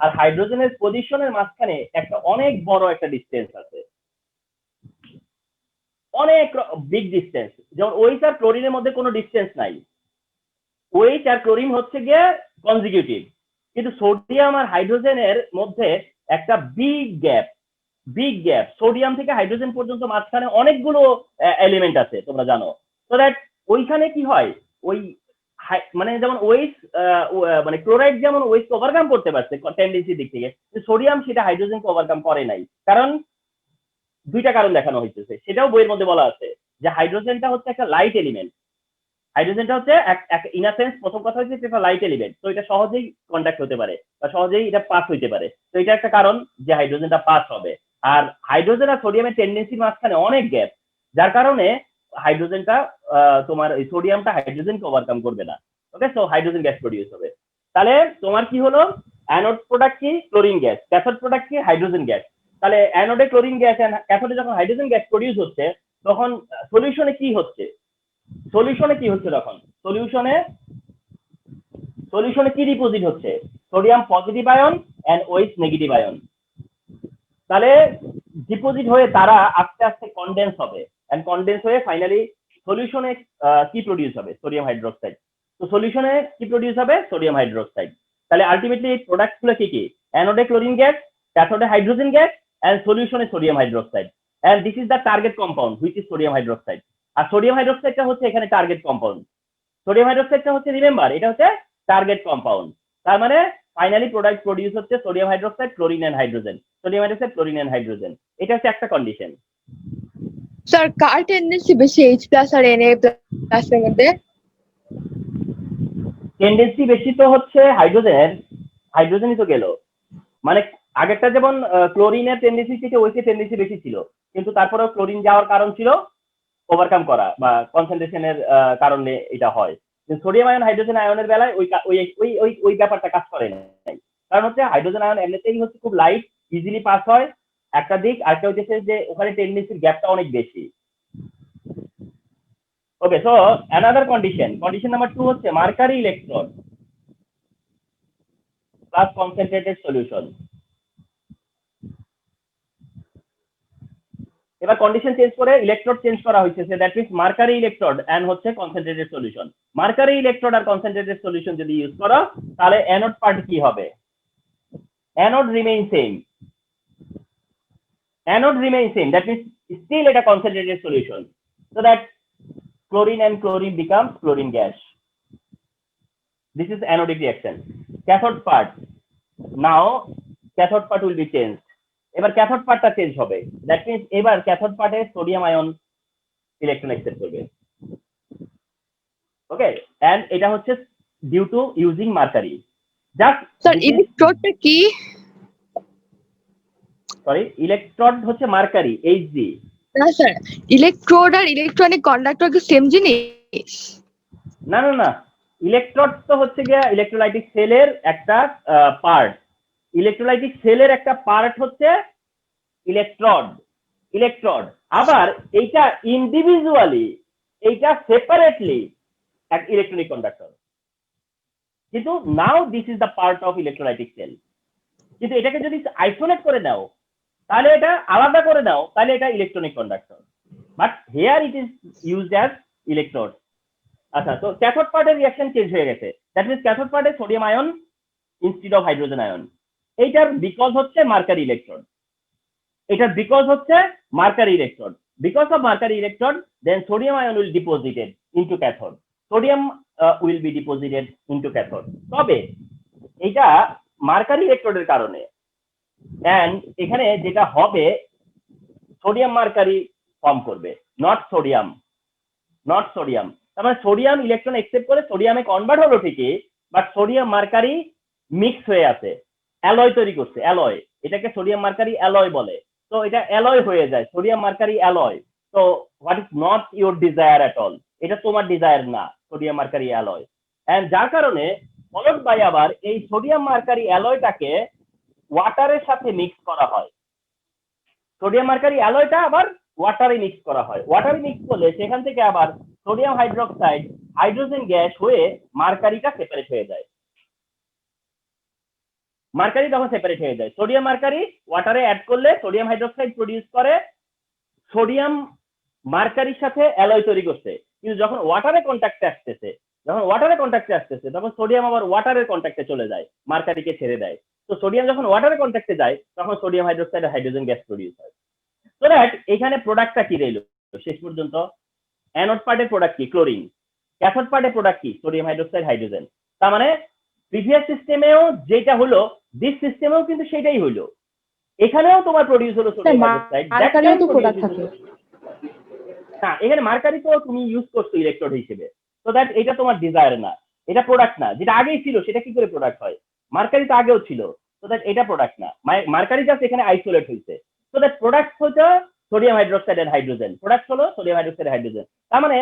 আর হাইড্রোজেনের পজিশনের মাঝখানে একটা অনেক বড় একটা ডিসটেন্স আছে, অনেক বিগ ডিসটেন্স। যেমন OH আর ক্লোরিনের মধ্যে কোনো ডিসটেন্স নাই, OH আর ক্লোরিন হচ্ছে গিয়ে কনজিকিউটিভ, কিন্তু সোডিয়াম আর হাইড্রোজেনের মধ্যে একটা বিগ গ্যাপ। সোডিয়াম থেকে হাইড্রোজেন পর্যন্ত মাঝখানে অনেকগুলো এলিমেন্ট আছে তোমরা জানো। তো দ্যাট ওইখানে কি হয়, ওই মানে যেমন OH মানে ক্লোরাইড যেমন OH ওভারকাম করতে পারছে টেন্ডেন্সির দিক থেকে, সোডিয়াম সেটা হাইড্রোজেনকে ওভারকাম করে নাই। কারণ দুইটা কারণ দেখানো হইতেছে, সেটাও বইয়ের মধ্যে বলা আছে যে হাইড্রোজেনটা হচ্ছে একটা লাইট এলিমেন্ট, হাইড্রোজেনটা হচ্ছে ইন আ সেন্স, প্রথম কথা হচ্ছে এটা লাইট এলিমেন্ট, তো এটা সহজেই কন্ট্যাক্ট হতে পারে বা সহজেই এটা পাস হইতে পারে। তো এটা একটা কারণ যে হাইড্রোজেনটা পাস হবে। আর হাইড্রোজেন আর সোডিয়ামের টেন্ডেন্সির মাঝখানে অনেক গ্যাপ, যার কারণে হাইড্রোজেনটা তোমার সোডিয়ামটা হাইড্রোজেনকে ওভারকাম করবে না। ওকে, সো হাইড্রোজেন গ্যাস প্রডিউস হবে। তাহলে তোমার কি হলো, অ্যানোড প্রোডাক্ট কি ক্লোরিন গ্যাস, ক্যাথোড প্রোডাক্ট কি হাইড্রোজেন গ্যাস। তাহলে অ্যানোডে ক্লোরিন গ্যাস, ক্যাথোডে যখন হাইড্রোজেন গ্যাস প্রডিউস হচ্ছে, তখন সলিউশনে কি হচ্ছে, তখন সলিউশনে কি ডিপোজিট হচ্ছে, sodium positive ion and OH negative ion. তাহলে ডিপোজিট হয়ে তারা আস্তে আস্তে কনডেন্স হবে, এন্ড কনডেন্স হয়ে ফাইনালি সলিউশনে কি প্রডিউস হবে, সোডিয়াম হাইড্রোক্সাইড। তো সলিউশনে কি প্রডিউস হবে, সোডিয়াম হাইড্রোক্সাইড। তাহলে আলটিমেটলি এই প্রোডাক্ট গুলো কি, অ্যানোডে ক্লোরিন গ্যাস, ক্যাথোডে হাইড্রোজেন গ্যাস, এন্ড সলিউশনে sodium hydroxide. And this is the target compound which is sodium hydroxide. আর সোডিয়াম হাইড্রোক্সাইডটা হচ্ছে এখানে টার্গেট কম্পাউন্ড। সোডিয়াম হাইড্রোক্সাইডটা হচ্ছে, রিমেম্বার, এটা হচ্ছে টার্গেট কম্পাউন্ড। তার মানে ফাইনালি প্রোডাক্ট প্রডিউস হচ্ছে sodium hydroxide, chlorine and hydrogen, sodium hydroxide, chlorine and hydrogen. এটা হচ্ছে একটা কন্ডিশন। স্যার কার টেন্ডেন্সি বেশি H+ আর Na+ এর মধ্যে? টেন্ডেন্সি বেশি তো হচ্ছে হাইড্রোজেনই তো গেল। মানে আগেরটা যেমন ক্লোরিনের টেন্ডেন্সি থেকে OH এর টেন্ডেন্সি বেশি ছিল, কিন্তু তারপরেও ক্লোরিন যাওয়ার কারণ ছিল ওভারকাম করা বা কনসেন্ট্রেশনের কারণে এটা হয়। সোডিয়াম আয়ন হাইড্রোজেন আয়নের বেলায় ওই ব্যাপারটা কাজ করে না। কারণ হচ্ছে হাইড্রোজেন আয়ন এমনিতেই হচ্ছে খুব লাইট, ইজিলি পাস হয়, একটা দিক। আরেকটা হচ্ছে যে ওখানে টেন্ডেন্সির গ্যাপটা অনেক বেশি। Okay, so another condition number 2 হচ্ছে mercury electron plus concentrated solution. এবার কন্ডিশন চেঞ্জ করে ইলেকট্রোড চেঞ্জ করা হয়েছে, that means mercury electrode and হচ্ছে কনসেন্ট্রেটেড সলিউশন। মার্কারি ইলেকট্রোড আর কনসেন্ট্রেটেড সলিউশন যদি ইউজ করো তাহলে অ্যানোড পার্ট কি হবে? Anode remain same, anode remain same, that means still এটা concentrated solution, so that chlorine and chlorine becomes chlorine gas. This is anodic reaction. Cathode part, now cathode part will be changed. এবার cathode পার্টটা change হবে, that means এবার cathode পার্টে sodium ion electron accept করবে। Okay, and এটা হচ্ছে due to using mercury. Just sir ইলেকট্রোডটা কি? সরি, ইলেকট্রোড হচ্ছে মার্কারি, Hg। না স্যার, ইলেকট্রোড আর ইলেকট্রনিক কন্ডাক্টর কি সেম জিনিস? না না না, ইলেকট্রোড তো হচ্ছে গিয়া ইলেকট্রোলাইটিক সেলের একটা পার্ট, ইলেকট্রোলাইটিক সেলের একটা পার্ট হচ্ছে ইলেকট্রোড। ইলেকট্রোড আবার এইটা ইন্ডিভিজুয়ালি, এইটা সেপারেটলি এক ইলেকট্রনিক কন্ডাক্টর, কিন্তু now this is the part of electrolytic cell. কিন্তু এটাকে যদি আইসোলেট করে দাও, তাহলে এটা আলাদা করে দাও, তাহলে এটা electronic conductor, but here it is used as electrode. আচ্ছা, তো ক্যাথোড পার্টের রিঅ্যাকশন চেঞ্জ হয়ে গেছে, দ্যাট মিন্স ক্যাথোড পার্টে sodium ion instead of hydrogen ion. এইটার বিকজ হচ্ছে মার্কারি ইলেকট্রোড, এটার বিকজ হচ্ছে mercury electrode. Because of mercury electrode, then sodium ion will deposited into cathode, sodium will be deposited into cathode. তবে এটা mercury ইলেকট্রোডের কারণে, and এখানে যেটা হবে সোডিয়াম মার্কারি ফর্ম করবে, নট সোডিয়াম, নট সোডিয়াম। তার মানে সোডিয়াম ইলেকট্রন একসেপ্ট করে সোডিয়ামে কনভার্ট হলো ঠিকই, বাট সোডিয়াম মার্কারি মিক্স হয়ে আছে, অ্যালয় তৈরি করছে, অ্যালয়, এটাকে সোডিয়াম মার্কারি অ্যালয় বলে। তো এটা অ্যালয় হয়ে যায়, সোডিয়াম মার্কারি অ্যালয়। তো what is not your desire at all, এটা তোমার ডিজায়ার না, সোডিয়াম মার্কারি অ্যালয়। এন্ড যার কারণে ফলোড বাই আবার এই সোডিয়াম মার্কারি অ্যালয়টাকে ওয়াটারের সাথে মিক্স করা হয়, সোডিয়াম মার্কারি অ্যালয়টা আবার ওয়াটারে মিক্স করা হয়। ওয়াটারে মিক্স করলে সেখান থেকে আবার সোডিয়াম হাইড্রোক্সাইড হাইড্রোজেন গ্যাস হয়ে মার্কারিটা সেপারেট হয়ে যায়, মার্কারি তখন সেপারেট হয়ে যায়। সোডিয়াম মার্কারি ওয়াটারে অ্যাড করলে সোডিয়াম হাইড্রোক্সাইড প্রডিউস করে, সোডিয়াম মার্কারির সাথে অ্যালয় তৈরি করছে, কিন্তু যখন ওয়াটারে কন্ট্যাক্টে আসতেছে, যখন ওয়াটারে কন্ট্যাক্টে আসতেছে তখন সোডিয়াম আবার ওয়াটারের কন্ট্যাক্টে চলে যায়, মার্কারিকে ছেড়ে দেয়। তো সোডিয়াম যখন ওয়াটারে কন্ট্যাক্টে যায় তখন সোডিয়াম হাইড্রোক্সাইড আর হাইড্রোজেন গ্যাস প্রডিউস হয়। তো দ্যাট এখানে প্রোডাক্টটা কি রইল শেষ পর্যন্ত? অ্যানোড পার্টের প্রোডাক্ট কি? ক্লোরিন। ক্যাথোড পার্টের প্রোডাক্ট কি? Sodium hydroxide hydrogen. তার মানে প্রিভিয়াস সিস্টেমেও যেটা হলো, দিস সিস্টেমেও কিন্তু সেটাই হলো, এখানেও তোমার প্রডিউস হলো সোডিয়াম হাইড্রোক্সাইড। মার্কারিও তো প্রোডাক্ট থাকে না, এখানে মার্কারি তো তুমি ইউজ করছো ইলেকট্রোড হিসেবে, তো দ্যাট এটা তোমার ডিজায়ার না, এটা প্রোডাক্ট না। যেটা আগেই ছিল সেটা কি করে প্রোডাক্ট হয়? মার্কারি তো আগেও ছিল, তো দ্যাট এটা প্রোডাক্ট না। মার্কারি জাস্ট এখানে আইসোলেট হয়েছে, তো দ্যাট প্রোডাক্ট হচ্ছে sodium hydroxide and hydrogen, product হলো সোডিয়াম হাইড্রোক্সাইড হাইড্রোজেন। তার মানে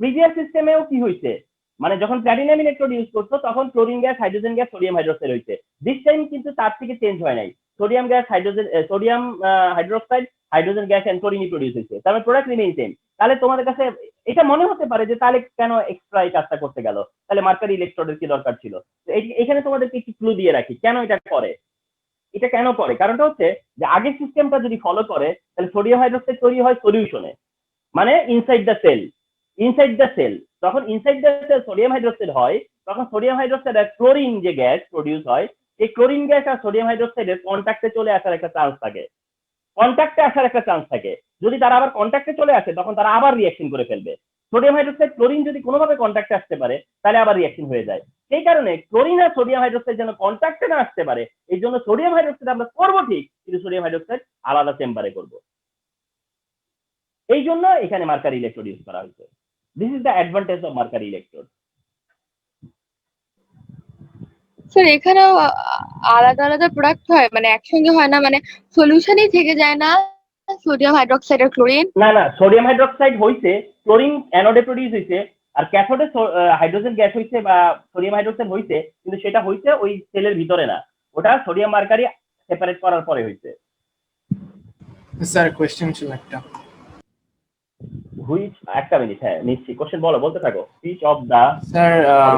প্রিভিয়াস সিস্টেমেও কি হয়েছে, মানে যখন প্ল্যাটিনাম ইলেকট্রোড ইউজ করছো তখন chlorine gas, hydrogen gas, sodium hydroxide হয়েছে। দিস টাইম কিন্তু তার থেকে চেঞ্জ হয় নাই, sodium gas, hydrogen, sodium hydroxide, hydrogen gas and chlorine produce হয়েছে। তার মানে প্রোডাক্ট রিমেইন সেম। তাহলে তোমাদের কাছে এটা মনে হতে পারে যে তাহলে কেন এক্সট্রা এই কাজটা করতে গেল, তাহলে মার্কারি ইলেকট্রোডের কি দরকার ছিল? তো এখানে তোমাদেরকে একটু ক্লু দিয়ে রাখি কেন এটা করে। এটা কেন করে, কারণটা হচ্ছে যে আগের সিস্টেমটা যদি ফলো করে তাহলে সোডিয়াম হাইড্রোক্সাইড তৈরি হয় সলিউশনে, মানে inside the cell, inside the cell. তখন inside the cell sodium hydroxide হয়, তখন সোডিয়াম হাইড্রোক্সাইড আর ক্লোরিন যে গ্যাস প্রডিউস হয়, এই ক্লোরিন গ্যাস আর সোডিয়াম হাইড্রোক্সাইডের কন্ট্যাক্টে চলে আসার একটা চান্স থাকে, কন্ট্যাক্টে আসার একটা চান্স থাকে। যদি তারা আবার কন্ট্যাক্টে চলে আসে তখন তারা আবার রিঅ্যাকশন করে ফেলবে। সোডিয়াম হাইড্রোক্সাইড ক্লোরিন যদি কোনোভাবে কন্ট্যাক্টে আসতে পারে তাহলে আবার রিঅ্যাকশন হয়ে যায়। সেই কারণে ক্লোরিন আর সোডিয়াম হাইড্রোক্সাইড যেন কন্ট্যাক্টে না আসতে পারে, এই জন্য সোডিয়াম হাইড্রোক্সাইড আমরা করবো ঠিক, কিন্তু সোডিয়াম হাইড্রোক্সাইড আলাদা চেম্বারে করব। এই জন্য এখানে মার্কারি ইলেকট্রোড ইউজ করা হয়েছে। This is the advantage of mercury electrode. Sir এখানেও আলাদা আলাদা প্রোডাক্ট হয়, মানে একসঙ্গে হয় না, মানে সলিউশনই থেকে যায় না সোডিয়াম হাইড্রোক্সাইড আর ক্লোরিন? না না, সোডিয়াম হাইড্রোক্সাইড হইছে, ক্লোরিন অ্যানোডে প্রডিউস হইছে, আর ক্যাথোডে হাইড্রোজেন গ্যাস হইছে বা সোডিয়াম হাইড্রোক্সাইড হইছে, কিন্তু সেটা হইছে ওই সেলের ভিতরে না, ওটা সোডিয়াম মার্কারি সেপারেট করার পরে হইছে। স্যার কোশ্চেন ছিল একটা, হুইচ, একটা মিনিট, হ্যাঁ নিচ্ছি, কোশ্চেন বলো, বলতে থাকো। Which of the, sir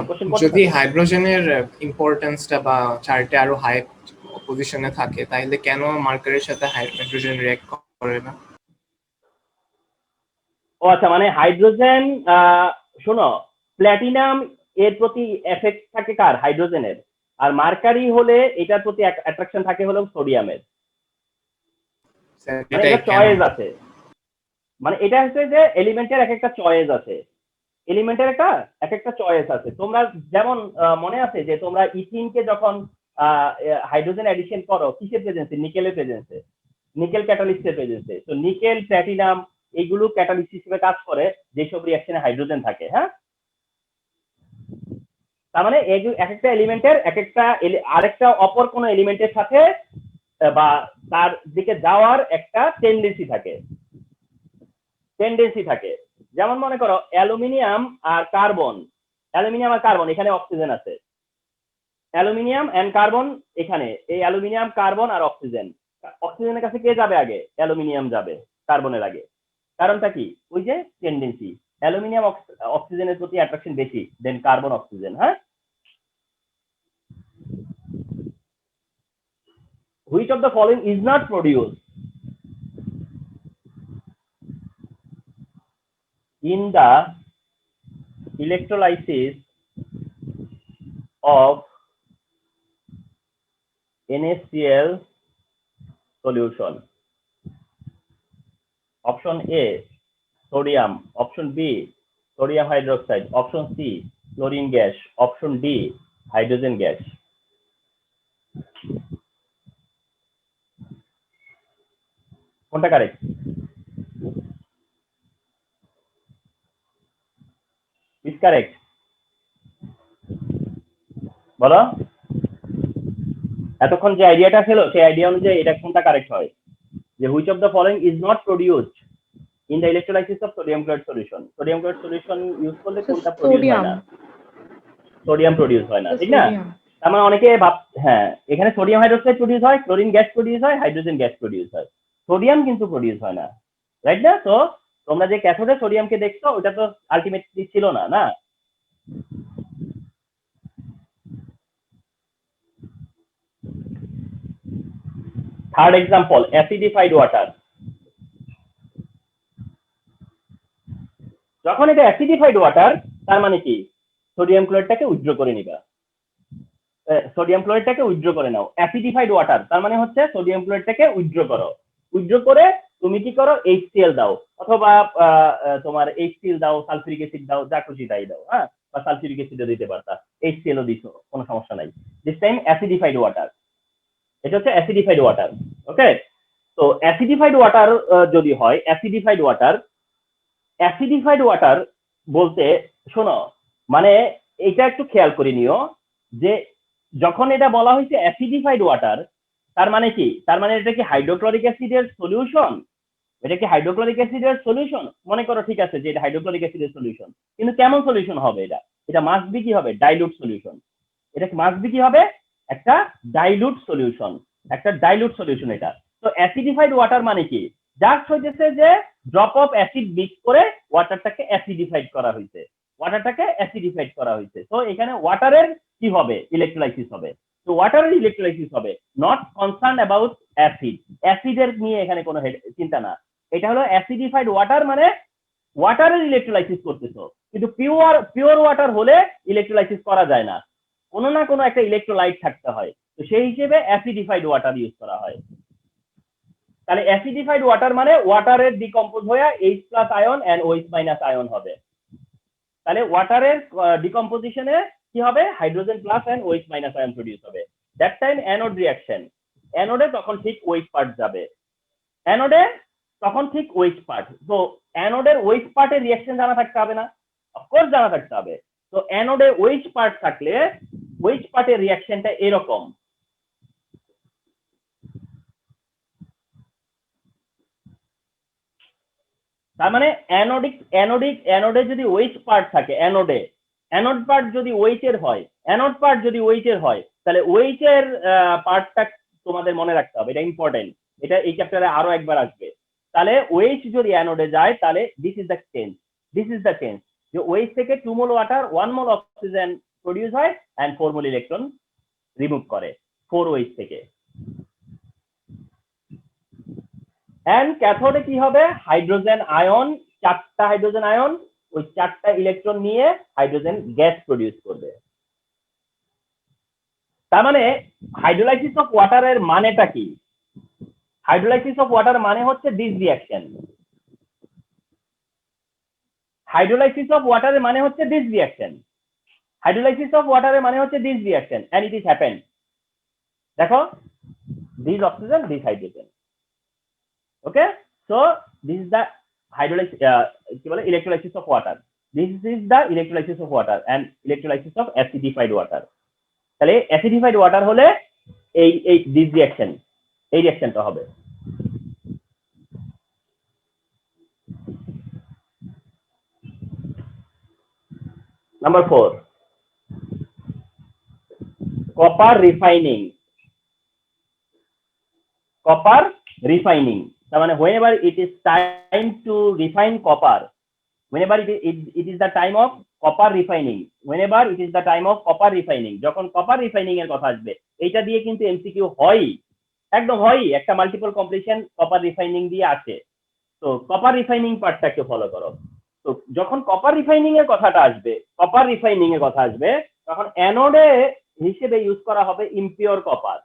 question যদি হাইড্রোজেনের ইম্পর্টেন্সটা বা চার্টে আরো হাই পজিশনে থাকে তাহলে কেন মার্কারের সাথে হাইড্রোজেন রিঅ্যাক্ট করে না? আচ্ছা, মানে হাইড্রোজেন, শোনো, প্ল্যাটিনাম এর প্রতি এফেক্ট থাকে কার? হাইড্রোজেনের। আর মার্কারি হলে এটার প্রতি অ্যাট্রাকশন থাকে হলো সোডিয়ামের। মানে এটাই এটা কেন? চয়েস আছে, মানে এটা হচ্ছে যে এলিমেন্টের এক একটা চয়েস আছে, এলিমেন্টের এক একটা চয়েস আছে। তোমরা যেমন মনে আছে যে তোমরা ইথিনকে যখন হাইড্রোজেন অ্যাডিশন করো কিসের প্রেজেন্সে? নিকেলের প্রেজেন্সে, নিকেল ক্যাটালিস্টের প্রেজেন্সে। তো নিকেল, প্ল্যাটিনাম এইগুলো ক্যাটালিস্ট হিসেবে কাজ করে যেসব রিঅ্যাকশনে হাইড্রোজেন থাকে। হ্যাঁ, তার মানে এক একটা এলিমেন্টের এক একটা আরেকটা অপর কোনো এলিমেন্টের সাথে বা তার দিকে যাওয়ার একটা টেন্ডেন্সি থাকে। যেমন মনে করো অ্যালুমিনিয়াম আর কার্বন, এখানে অক্সিজেন আছে, অ্যালুমিনিয়াম এন্ড কার্বন এখানে, এই অ্যালুমিনিয়াম, কার্বন আর অক্সিজেনের কাছে কে যাবে আগে? অ্যালুমিনিয়াম যাবে কার্বনের আগে। কারণটা কি? ওই যে টেন্ডেন্সি, অ্যালুমিনিয়াম অক্সিজেনের প্রতি অ্যাট্রাকশন বেশি দেন কার্বন অক্সিজেন। হ্যাঁ, which of the following is not produced in the electrolysis of NaCl solution? Option A, sodium. Option B, sodium hydroxide. Option C, chlorine gas. Option D, hydrogen gas. কোনটা correct? Is correct, বলো। এতক্ষণ যে আইডিয়াটা ছিল সেই idea অনুযায়ী এটা কোনটা কারেক্ট হয়? যে which of the following is not produced in the electrolysis of sodium chloride solution? Sodium chloride solution use করলে কোনটা প্রডিউস হয় না? সোডিয়াম প্রডিউস হয় না, ঠিক না? তার মানে অনেকে হ্যাঁ, এখানে সোডিয়াম হাইড্রোক্সাইড প্রডিউস হয়, ক্লোরিন গ্যাস প্রডিউস হয়, হাইড্রোজেন গ্যাস প্রডিউস হয়, সোডিয়াম কিন্তু প্রডিউস হয় না, রাইট না? তো তোমরা যে ক্যাথোডে সোডিয়ামকে দেখছো ওটা তো আলটিমেটলি ছিল না, না? Third example, acidified water. যখন এটা অ্যাসিডিফাইড ওয়াটার, তার মানে কি? সোডিয়াম ক্লোরাইডটাকে উইথড্র করে নিবা, সোডিয়াম ক্লোরাইডটাকে উইথড্র করে নাও। অ্যাসিডিফাইড ওয়াটার তার মানে হচ্ছে সোডিয়াম ক্লোরাইডটাকে উইথড্র করো, উইথড্র করে তুমি কি করো? HCl দাও, অথবা তোমার HCl দাও, সালফিউরিক অ্যাসিড দাও, যা খুশি তাই দাও। হ্যাঁ, বা সালফিউরিক অ্যাসিডও দিতে পারতা, HCl ও দিছো, কোনো সমস্যা নাই। দিস টাইম অ্যাসিডিফাইড ওয়াটার, এটা হচ্ছে অ্যাসিডিফাইড ওয়াটার। ওকে, তো অ্যাসিডিফাইড ওয়াটার যদি হয়, অ্যাসিডিফাইড ওয়াটার বলতে শোনো, মানে এটা একটু খেয়াল করে নিও যে যখন এটা বলা হয়েছে অ্যাসিডিফাইড ওয়াটার, তার মানে কি? তার মানে এটা কি হাইড্রোক্লোরিক অ্যাসিডের সলিউশন? এটা কি হাইড্রোক্লোরিক অ্যাসিডের সলিউশন? মনে করো ঠিক আছে যে এটা হাইড্রোক্লোরিক অ্যাসিডের সলিউশন, কিন্তু কেমন সলিউশন হবে এটা? এটা মাস্ট বি কি হবে? Dilute solution. এটা মাস্ট বি কি হবে? একটা ডাইলুট সলিউশন, এটা। তো অ্যাসিডিফাইড ওয়াটার মানে কি? জাস্ট হইতেছে যে ড্রপ অফ অ্যাসিড মিক্স করে ওয়াটারটাকে অ্যাসিডিফাইড করা হয়েছে, তো এখানে ওয়াটারের কি হবে? ইলেকট্রোলাইসিস হবে। তো ওয়াটারের ইলেকট্রোলাইসিস হবে, নট কনসার্ন অ্যাবাউট অ্যাসিডের নিয়ে এখানে কোনো চিন্তা না। এটা হলো অ্যাসিডিফাইড ওয়াটার, মানে ওয়াটারের ইলেকট্রোলাইসিস করতেছো, কিন্তু পিওর ওয়াটার হলে ইলেকট্রোলাইসিস করা যায় না, কোনো না কোনো একটা ইলেকট্রোলাইট থাকতে হয়। তো সেই হিসেবে অ্যাসিডিফাইড ওয়াটার ইউজ করা হয়। তাহলে অ্যাসিডিফাইড ওয়াটার মানে ওয়াটারের ডিকম্পোজ হয়ে H+ ion and OH- ion হবে। তাহলে ওয়াটারের ডিকম্পোজিশনে কি হবে? Hydrogen plus and OH- ion produce হবে। দ্যাট টাইম অ্যানোড রিঅ্যাকশন, অ্যানোডে তখন ঠিক OH পার্ট যাবে, তো অ্যানোডের OH পার্টের রিঅ্যাকশন জানা থাকতে হবে না? অফকোর্স জানা থাকতে হবে। তো অ্যানোডে OH পার্ট থাকলে OH পার্টের রিঅ্যাকশনটা এরকম, তার মানে অ্যানোডে যদি OH পার্ট থাকে, অ্যানোড পার্ট যদি OH এর হয়, তাহলে OH এর পার্টটা তোমাদের মনে রাখতে হবে, এটা ইম্পর্টেন্ট, এটা এই চ্যাপ্টারে আরো একবার আসবে। তাহলে OH যদি অ্যানোডে যায়, তাহলে দিস ইজ দ্য চেঞ্জ, যে OH থেকে 2 মোল ওয়াটার 1 মোল অক্সিজেন প্রডিউস হয় এন্ড 4 মোল ইলেকট্রন রিমুভ করে 4OH থেকে। এন্ড ক্যাথোডে কি হবে? হাইড্রোজেন আয়ন 4টা হাইড্রোজেন আয়ন ওই 4টা ইলেকট্রন নিয়ে হাইড্রোজেন গ্যাস প্রডিউস করবে। তার মানে হাইড্রোলাইসিস অফ ওয়াটারের মানেটা কি? হাইড্রোলাইসিস অফ ওয়াটার মানে হচ্ছে দিস রিঅ্যাকশন। হাইড্রোলাইসিস অফ ওয়াটারের মানে হচ্ছে দিস রিঅ্যাকশন। হাইড্রোলাইসিস অফ ওয়াটারের মানে হচ্ছে this reaction and it is happen. দেখো, this oxygen, this hydrogen. Okay, so this is the hydrolysis, কি বলে, electrolysis of water. This is the electrolysis of water and electrolysis of acidified water. তাহলে acidified water হলে এই this reaction, এই রিঅ্যাকশনটা হবে। Number 4, copper refining. Copper refining, তার মানে whenever it is time to refine copper, whenever it is the time of copper refining, whenever it is the time of copper refining, যখন copper refining এর কথা আসবে, এইটা দিয়ে কিন্তু এমসিকিউ হয়, একদম হয়, একটা মাল্টিপল কমপ্লিশন কপার রিফাইনিং দিয়ে আসে। তো কপার রিফাইনিং পার্টটা একটু ফলো করো। তো যখন কপার রিফাইনিং এর কথাটা আসবে, কপার রিফাইনিং এর কথা আসবে, তখন অ্যানোডে হিসেবে ইউজ করা হবে ইমপিওর কপার।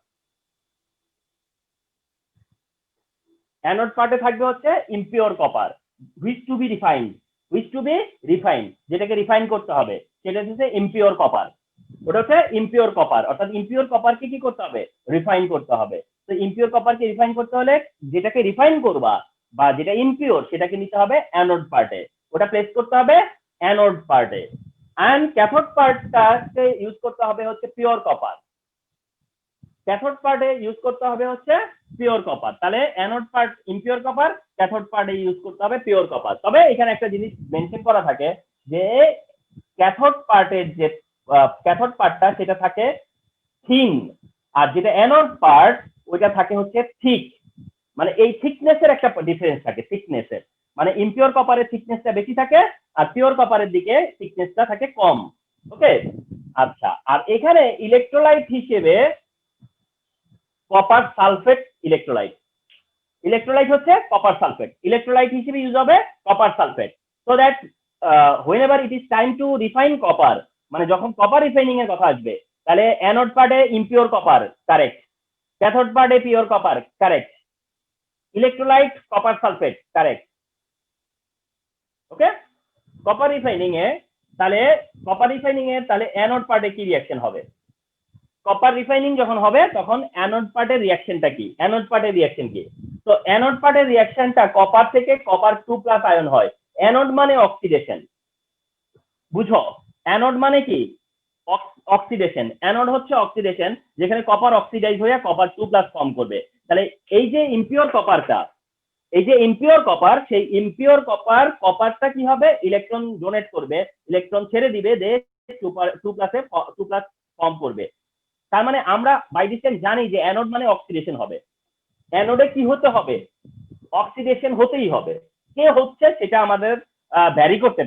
অ্যানোড পার্টে থাকবে হচ্ছে impure copper, which to be refined, যেটাকে রিফাইন করতে হবে, সেটা হচ্ছে ইমপিওর কপার। ওটা হচ্ছে ইমপিওর কপার, অর্থাৎ ইমপিওর কপারকে কি করতে হবে? রিফাইন করতে হবে। তো ইমপিওর কপারকে রিফাইন করতে হলে যেটাকে রিফাইন করবা বা যেটা ইমপিওর সেটাকে নিতে হবে অ্যানোড পার্টে, ওটা প্লেস করতে হবে অ্যানোড পার্টে। অ্যান্ড ক্যাথোড পার্টটাকে ইউজ করতে হবে হচ্ছে পিওর কপার। ক্যাথোড পার্টে ইউজ করতে হবে হচ্ছে পিওর কপার। তাহলে anode part impure copper, cathode পার্টে ইউজ করতে হবে পিওর কপার। তবে এখানে একটা জিনিস মেনশন করা থাকে যে ক্যাথোড পার্টের যে ক্যাথোড পার্টটা সেটা থাকে থিন, আর যেটা অ্যানোড পার্ট ওইটা থাকে হচ্ছে থিক। মানে এই থিকনেসের একটা ডিফারেন্স থাকে, থিকনেসের মানে ইমপিওর কপারের থিকনেসটা বেশি থাকে আর পিওর কপারের দিকে থিকনেসটা থাকে কম। ওকে, আচ্ছা, আর এখানে ইলেকট্রোলাইট হিসেবে কপার সালফেট ইলেকট্রোলাইট, ইলেকট্রোলাইট হচ্ছে কপার সালফেট, ইলেকট্রোলাইট হিসেবে ইউজ হবে copper sulphate. So that whenever it is time to refine copper, মানে যখন কপার রিফাইনিং এর কথা আসবে, তাহলে অ্যানোড পার্টে ইমপিওর কপার কারেক্ট, ক্যাথোড পার্টে pure copper correct, electrolyte copper sulphate correct. Okay, copper refining এ তাহলে অ্যানোড পার্টে কি রিঅ্যাকশন হবে? কপার রিফাইনিং যখন হবে তখন অ্যানোড পার্টের রিঅ্যাকশনটা কি? অ্যানোড পার্টের রিঅ্যাকশন কি? তো অ্যানোড পার্টের রিঅ্যাকশনটা কপার থেকে কপার 2+ আয়ন হয়। অ্যানোড মানে অক্সিডেশন, বুঝো, অ্যানোড মানে কি? অক্সিডেশন। অ্যানোড হচ্ছে অক্সিডেশন, যেখানে কপার অক্সিডাইজ হয়ে কপার 2+ ফর্ম করবে। তাহলে এই যে ইমপিওর কপারটা, এই যে ইমপিওর কপার, সেই ইমপিওর কপারটা কি হবে? ইলেকট্রন ডোনেট করবে, ইলেকট্রন ছেড়ে দিবে, দে 2+ ফর্ম করবে। তার মানে আমরা বাই ডিসটেন্স জানি যে অ্যানোড মানে অক্সিডেশন হবে। অ্যানোডে কি হতে হবে? অক্সিডেশন হতেই হবে। কে হচ্ছে সেটা আমাদের ভ্যারি করতে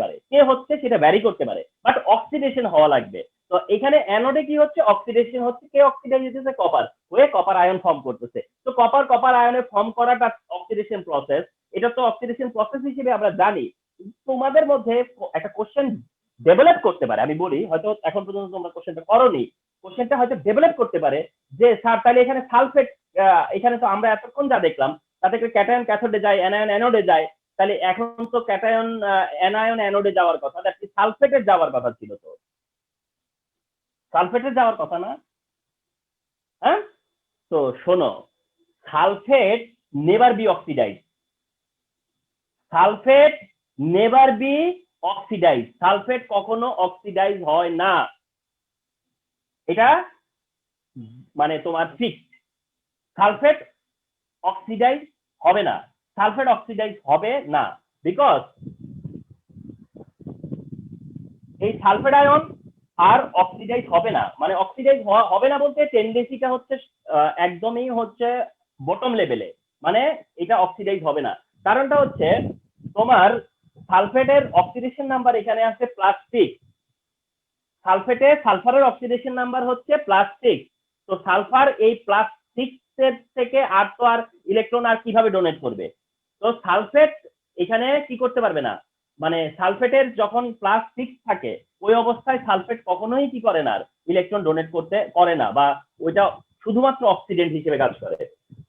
পারে, বাট অক্সিডেশন হওয়া লাগবে। তো এখানে অ্যানোডে কি হচ্ছে? অক্সিডেশন হচ্ছে। কে অক্সিডাইজ হচ্ছে? কপার হয়ে কপার আয়ন ফর্ম করতেছে। তো কপার আয়নে ফর্ম করাটা অক্সিডেশন প্রসেস, এটা তো অক্সিডেশন প্রসেস হিসেবে আমরা জানি। তোমাদের মধ্যে একটা কোশ্চেন ডেভেলপ করতে পারে, আমি বলি, হয়তো এখন পর্যন্ত তোমরা কোশ্চেনটা করোনি, কোশ্চেনটা হয়তো ডেভেলপ করতে পারে যে স্যার তাহলে এখানে সালফেট, এখানে তো আমরা এতক্ষণ যা দেখলাম তাতে ক্যাটায়ন ক্যাথোডে যায়, অ্যানায়ন অ্যানোডে যায়, তাহলে এখন তো ক্যাটায়ন অ্যানায়ন অ্যানোডে যাওয়ার কথা, দ্যাট কি সালফেটের যাওয়ার কথা ছিল, তো সালফেটের যাওয়ার কথা না? হ্যাঁ, তো শোনো, sulphate never be oxidise, sulphate never be oxidise, sulphate কখনো অক্সিডাইজ হয় না, এটা মানে তোমার ফিক্সড। সালফেট অক্সিডাইজ হবে না, সালফেট অক্সিডাইজ হবে না, বিকজ এই সালফেট আয়ন আর অক্সিডাইজ হবে না। মানে অক্সিডাইজ হবে না বলতে টেন্ডেন্সিটা হচ্ছে একদমই হচ্ছে বটম লেভেলে, মানে এটা অক্সিডাইজ হবে না। কারণটা হচ্ছে তোমার সালফেটের অক্সিডেশন নাম্বার এখানে আছে +6, সালফেটে সালফারের অক্সিডেশন নাম্বার হচ্ছে +6। তো সালফার এই +6 এর থেকে আর তো আর ইলেকট্রন আর কিভাবে ডোনেট করবে? তো সালফেট এখানে কি করতে পারবে না, মানে সালফেটের যখন +6 থাকে ওই অবস্থায় সালফেট কখনোই কি করে না, ইলেকট্রন ডোনেট করতে করে না, বা ওইটা শুধুমাত্র অক্সিডেন্ট হিসেবে কাজ করে।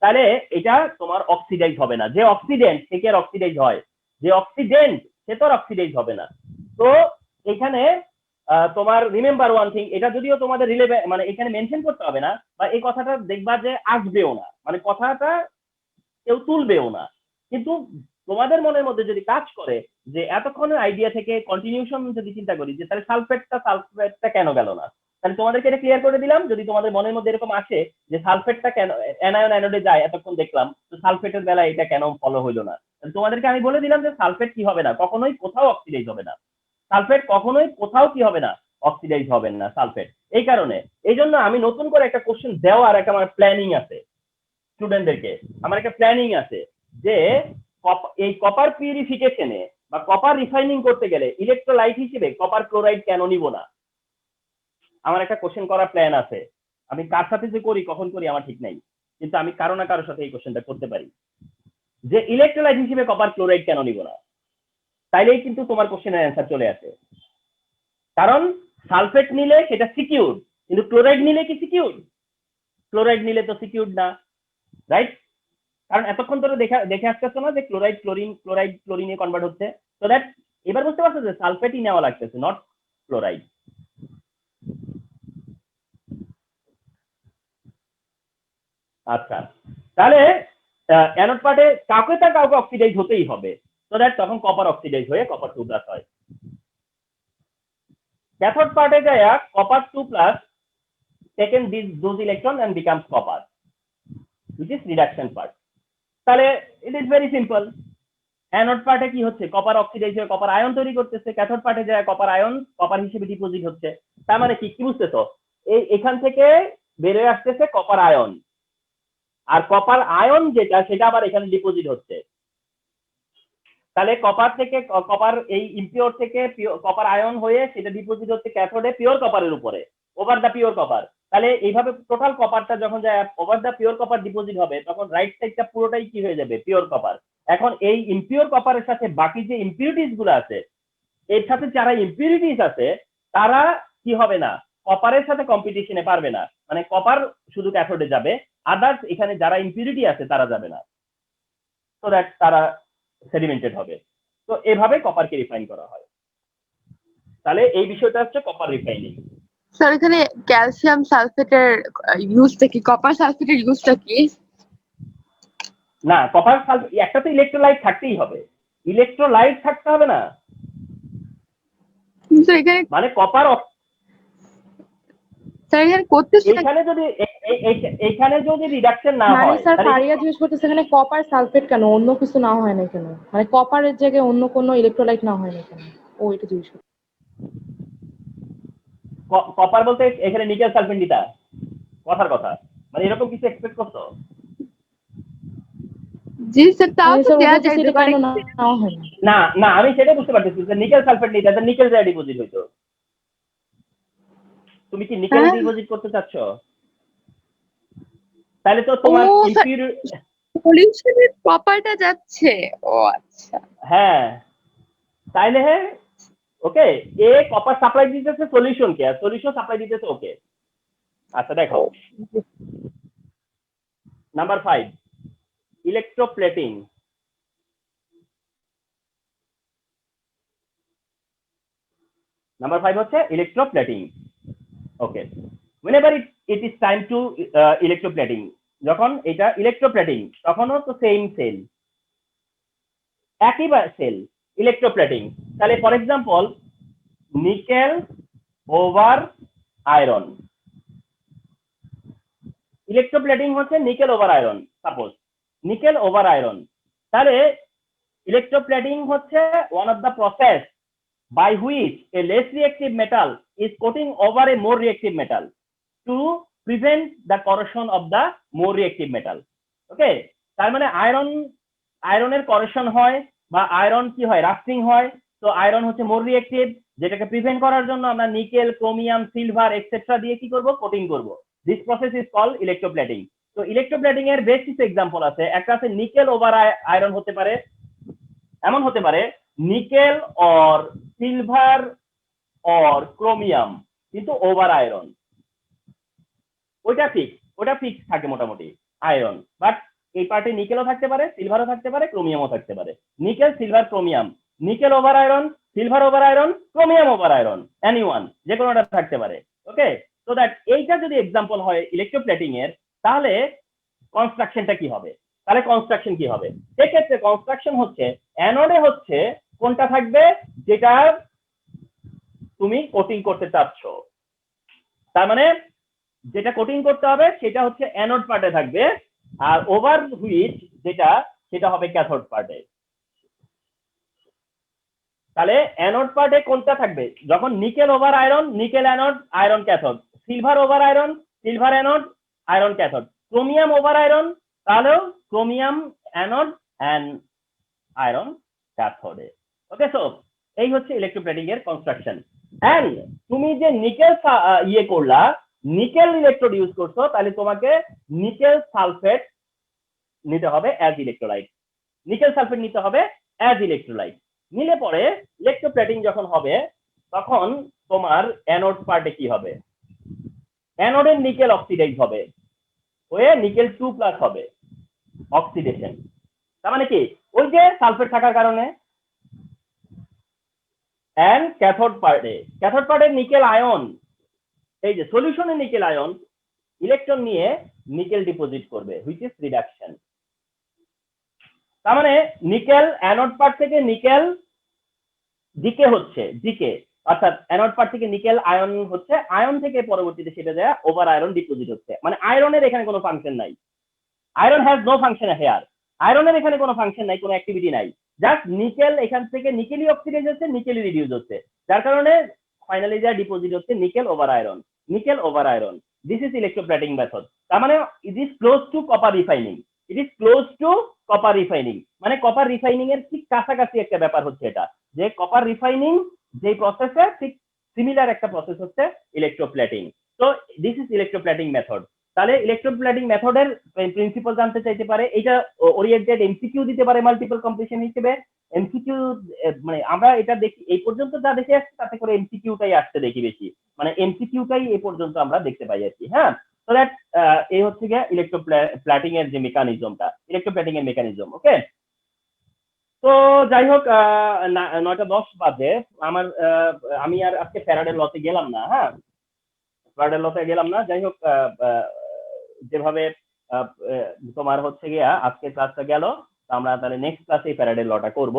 তাহলে এটা তোমার অক্সিডাইজ হবে না। যে অক্সিডেন্ট সে কি আর অক্সিডাইজ হয়? যে অক্সিডেন্ট সে তো অক্সিডাইজ হবে না। তো এখানে তোমার রিমেম্বার ওয়ান থিং, এটা যদিও তোমাদের মানে এখানে মেনশন করতে হবে না, বা এই কথাটা দেখবা যে আসবেও না, মানে কথাটা কেউ তুলবেও না, কিন্তু তোমাদের মনের মধ্যে যদি কাজ করে যে এতক্ষণের আইডিয়া থেকে কন্টিনিউশন যদি চিন্তা করি যে তাহলে সালফেটটা কেন গেল না, তাহলে তোমাদেরকে এটা ক্লিয়ার করে দিলাম। যদি তোমাদের মনের মধ্যে এরকম আসে যে সালফেটটা কেন অ্যানায়ন অ্যানোডে যায়, এতক্ষণ দেখলাম তো সালফেটের বেলায় এটা কেন ফলো হইলো না, তোমাদেরকে আমি বলে দিলাম যে সালফেট কি হবে না, কখনোই কোথাও অক্সিডাইজ হবে না। সালফেট কখনোই কোথাও কি হবে না, অক্সিডাইজ হবে না সালফেট। এই কারণে এই জন্য আমি নতুন করে একটা কোশ্চেন দেওয়ার একটা আমার প্ল্যানিং আছে স্টুডেন্টদেরকে, আমার একটা প্ল্যানিং আছে যে এই কপার পিউরিফিকেশনে বা কপার রিফাইনিং করতে গেলে ইলেকট্রোলাইট হিসেবে কপার ক্লোরাইড কেন নিব না, আমার একটা কোশ্চেন করার প্ল্যান আছে। আমি কার সাথে যে করি কখন করি আমার ঠিক নাই, কিন্তু আমি কারো না কারোর সাথে এই কোশ্চেনটা করতে পারি যে ইলেকট্রোলাইট হিসেবে কপার ক্লোরাইড কেন নিব না। তাইলেই কিন্তু তোমার কোশ্চেনের অ্যান্সার চলে আসে। কারণ সালফেট নিলে সেটা সিকিউর, কিন্তু ক্লোরাইড নিলে কি সিকিউর? ক্লোরাইড নিলে তো সিকিউর না, রাইট? কারণ এতক্ষণ ধরে দেখে আসতেছো না যে ক্লোরাইড ক্লোরিনে কনভার্ট হচ্ছে। তো দ্যাট এবার বুঝতে পারছো যে সালফেটই নেওয়া লাগতেছে, নট ক্লোরাইড। আচ্ছা, তাহলে অ্যানোড পার্টে কাউকে অক্সিডাইজ হতেই হবে, তো দ্যাট তখন কপার অক্সিডাইজ হয়ে কপার 2+ হয়। ক্যাথোড পার্টে যায় copper 2+ taken those electron and becomes copper, which is reduction part. তাহলে it is very simple. Anode পার্টে কি হচ্ছে, কপার অক্সিডাইজ হয়ে কপার আয়ন তৈরি করতেছে, ক্যাথোড পার্টে যায় কপার আয়ন কপার হিসেবে ডিপোজিট হচ্ছে। তার মানে কি বুঝতেছো, এখান থেকে বের হয়ে আসতেছে কপার আয়ন, আর কপার আয়ন যেটা সেটা আবার এখানে ডিপোজিট হচ্ছে। তাহলে কপার থেকে কপার এই ইমপিওর থেকে কপার আয়ন হয়ে সেটা ডিপোজিট হচ্ছে ক্যাথোডে পিওর কপারের উপরে, ওভার দা পিওর কপার। তাহলে এইভাবে টোটাল কপারটা যখন যায় over the pure copper deposit হবে, তখন রাইট সাইডটা পুরোটাই কি হয়ে যাবে, পিওর কপার। এখন এই ইমপিওর কপারের সাথে বাকি যে ইমপিউরিটিস গুলো আছে, এর সাথে যারা ইমপিউরিটিস আছে তারা কি হবে না, কপারের সাথে কম্পিটিশনে পারবে না, মানে কপার শুধু ক্যাথোডে যাবে, আদার্স এখানে যারা ইমপিউরিটি আছে তারা যাবে না, সো দ্যাট তারা সেডিমেন্টেড হবে। তো এভাবে কপারকে রিফাইন করা হয়। তাহলে এই বিষয়টা হচ্ছে কপার রিফাইনিং। স্যার এখানে ক্যালসিয়াম সালফেটের ইউজটা কি, কপার সালফেটের ইউজটা কি? না, কপার সালফেট একটা তো ইলেকট্রোলাইট থাকতেই হবে, ইলেকট্রোলাইট থাকতে হবে না, কিন্তু এখানে মানে কপার স্যার এখানে করতেছে এখানে যদি রিডাকশন না মানে হয়, স্যার ফারিয়া জিজ্ঞেস করতেছে এখানে কপার সালফেট কেন, অন্য কিছু না হয় না কেন, মানে কপারের জায়গায় অন্য কোনো ইলেকট্রোলাইট না হয় না কেন, ও এটা জিজ্ঞেস করছে। কপার বলতে এখানে নিকেল সালফেট নিতা কথার কথা, মানে এরকম কিছু এক্সপেক্ট করছো? জি স্যার, তাও তো দেয়া যায় কেন না হয় না না, আমি সেটা বুঝতে পারতেছি যে নিকেল সালফেট নিতে, নিকেল যায় ডিপোজিট হইতো। তুমি কি নিকেল ডিপোজিট করতে চাচ্ছ? তাহলে তো তোমার সলিউশনের কপারটা যাচ্ছে। ও আচ্ছা, হ্যাঁ, তাইলে ওকে, এ কপার সাপ্লাই দিতেছে সলিউশন কে, আর সলিউশন সাপ্লাই দিতেছে ওকে। আচ্ছা দেখো, নাম্বার 5 ইলেকট্রোপ্লেটিং। নাম্বার 5 হচ্ছে electroplating. Okay, whenever it is time to electroplating, যখন এটা ইলেকট্রোপ্লেটিং তখনও তো সেম সেল, একই সেল ইলেকট্রোপ্লেটিং। তাহলে for example nickel over iron, electroplating হচ্ছে nickel over iron, suppose nickel over iron. তাহলে ইলেকট্রোপ্লেটিং হচ্ছে one of the process by which a less reactive metal is coating over a more reactive metal to prevent the corrosion of the more reactive metal. Okay, তার মানে আয়রনের corrosion হয় বা iron কি হয়, lasting হয়। তো আয়রন হচ্ছে মোর রিঅ্যাক্টিভ, যেটাকে প্রিভেন্ট করার জন্য আমরা নিকেল, ক্রোমিয়াম, সিলভার এক্সেট্রা দিয়ে কি করব, কোটিং করব। This process is called electroplating. তো ইলেকট্রোপ্লেটিং এর বেশ কিছু এক্সাম্পল আছে। একটা আছে নিকেল ওভার আয়রন হতে পারে, এমন হতে পারে nickel or silver or chromium, কিন্তু ওভার আয়রন। ওটা ফিক্স থাকে মোটামুটি আয়রন, বাট এই পার্টে নিকেলও থাকতে পারে, সিলভারও থাকতে পারে, ক্রোমিয়ামও থাকতে পারে। Nickel silver chromium, nickel over iron, silver over iron, chromium over iron, anyone, যে কোনোটা থাকতে পারে। ওকে, সো দ্যাট এইটা যদি এক্সাম্পল হয় ইলেকট্রোপ্লেটিং এর, তাহলে কনস্ট্রাকশনটা কি হবে? সেক্ষেত্রে কনস্ট্রাকশন হচ্ছে অ্যানোডে হচ্ছে কোনটা থাকবে, যেটা তুমি কোটিং করতে চাচ্ছ। তার মানে যেটা কোটিং করতে হবে সেটা হচ্ছে অ্যানোড পার্টে থাকবে, আর ওভার হুইচ সেটা হবে ক্যাথোড পার্টে। তাহলে অ্যানোড পার্টে কোনটা থাকবে? যখন nickel over iron, nickel anode, iron cathode, silver over iron, silver anode, iron cathode, chromium over iron, তাহলেও ক্রোমিয়াম অ্যানোড এন্ড আয়রন ক্যাথোডে। ওকে, সো এই হচ্ছে ইলেকট্রোপ্লেটিং এর কনস্ট্রাকশন। এন্ড তুমি যে নিকেল করলা, নিকেল ইলেকট্রোড ইউজ করছো, তাহলে তোমাকে নিকেল সালফেট নিতে হবে অ্যাজ ইলেকট্রোলাইট। নিলে পরে ইলেকট্রোপ্লেটিং যখন হবে, তখন তোমার অ্যানোড পার্টে কি হবে? অ্যানোডের নিকেল অক্সিডাইজ হবে, হয়ে নিকেল 2+ হবে, অক্সিডেশন। তার মানে কি, ওই যে সালফেট থাকার কারণে। এন্ড ক্যাথোড পার্টে নিকেল আয়ন, এই যে সলিউশনে নিকেল আয়ন ইলেকট্রন নিয়ে নিকেল ডিপোজিট করবে, হুইচ ইজ রিডাকশন। তার মানে নিকেল অ্যানোড পার্ট থেকে নিকেল ডিকে, অর্থাৎ অ্যানোড পার্ট থেকে নিকেল আয়ন হচ্ছে, আয়ন থেকে পরবর্তীতে সেটা যায় ওভার আয়রন ডিপোজিট হচ্ছে। মানে আয়রনের এখানে কোনো ফাংশন নাই, iron has no function here, আয়রনের এখানে কোনো ফাংশন নাই, কোনো অ্যাক্টিভিটি নাই, জাস্ট নিকেল এখান থেকে নিকেলই অক্সিডাইজ হচ্ছে, নিকেলই রিডিউস হচ্ছে, যার কারণে ফাইনালি যা ডিপোজিট হচ্ছে nickel over iron. This is electroplating method. তার মানে it is close two copper refining, মানে কপার রিফাইনিং এর ঠিক কাছাকাছি একটা ব্যাপার হচ্ছে এটা, যে কপার রিফাইনিং যে প্রসেসে ঠিক সিমিলার একটা প্রসেস হচ্ছে ইলেকট্রোপ্লেটিং। তো দিস ইজ ইলেকট্রোপ্লেটিং মেথড। তাহলে ইলেকট্রোপ্লেটিং মেথডের প্রিন্সিপাল জানতে চাইতে পারে, এটা ওরিয়েন্টেড এমসিকিউ দিতে পারে মাল্টিপল কম্পিটিশন হিসেবে। এমসিকিউ মানে আমরা এটা দেখি এই পর্যন্ত যা দেখে আসছি, তাতে করে এমসিকিউটাই আসতে দেখি বেশি, মানে এমসিকিউটাই এই পর্যন্ত আমরা দেখতে পাই আর কি। হ্যাঁ, সো দ্যাট এই হচ্ছে গিয়ে ইলেকট্রোপ্লেটিং এর যে ইলেকট্রোপ্লেটিং এর মেকানিজম। ওকে, তো যাই হোক, 9:10 বাজে। আমি আর আজকে ফ্যারাডের লতে গেলাম না। হ্যাঁ, যাই হোক, যেভাবে তোমার হচ্ছে গিয়া আজকে ক্লাসটা গেল, আমরা তাহলে নেক্সট ক্লাসে ফ্যারাডের লটা করব।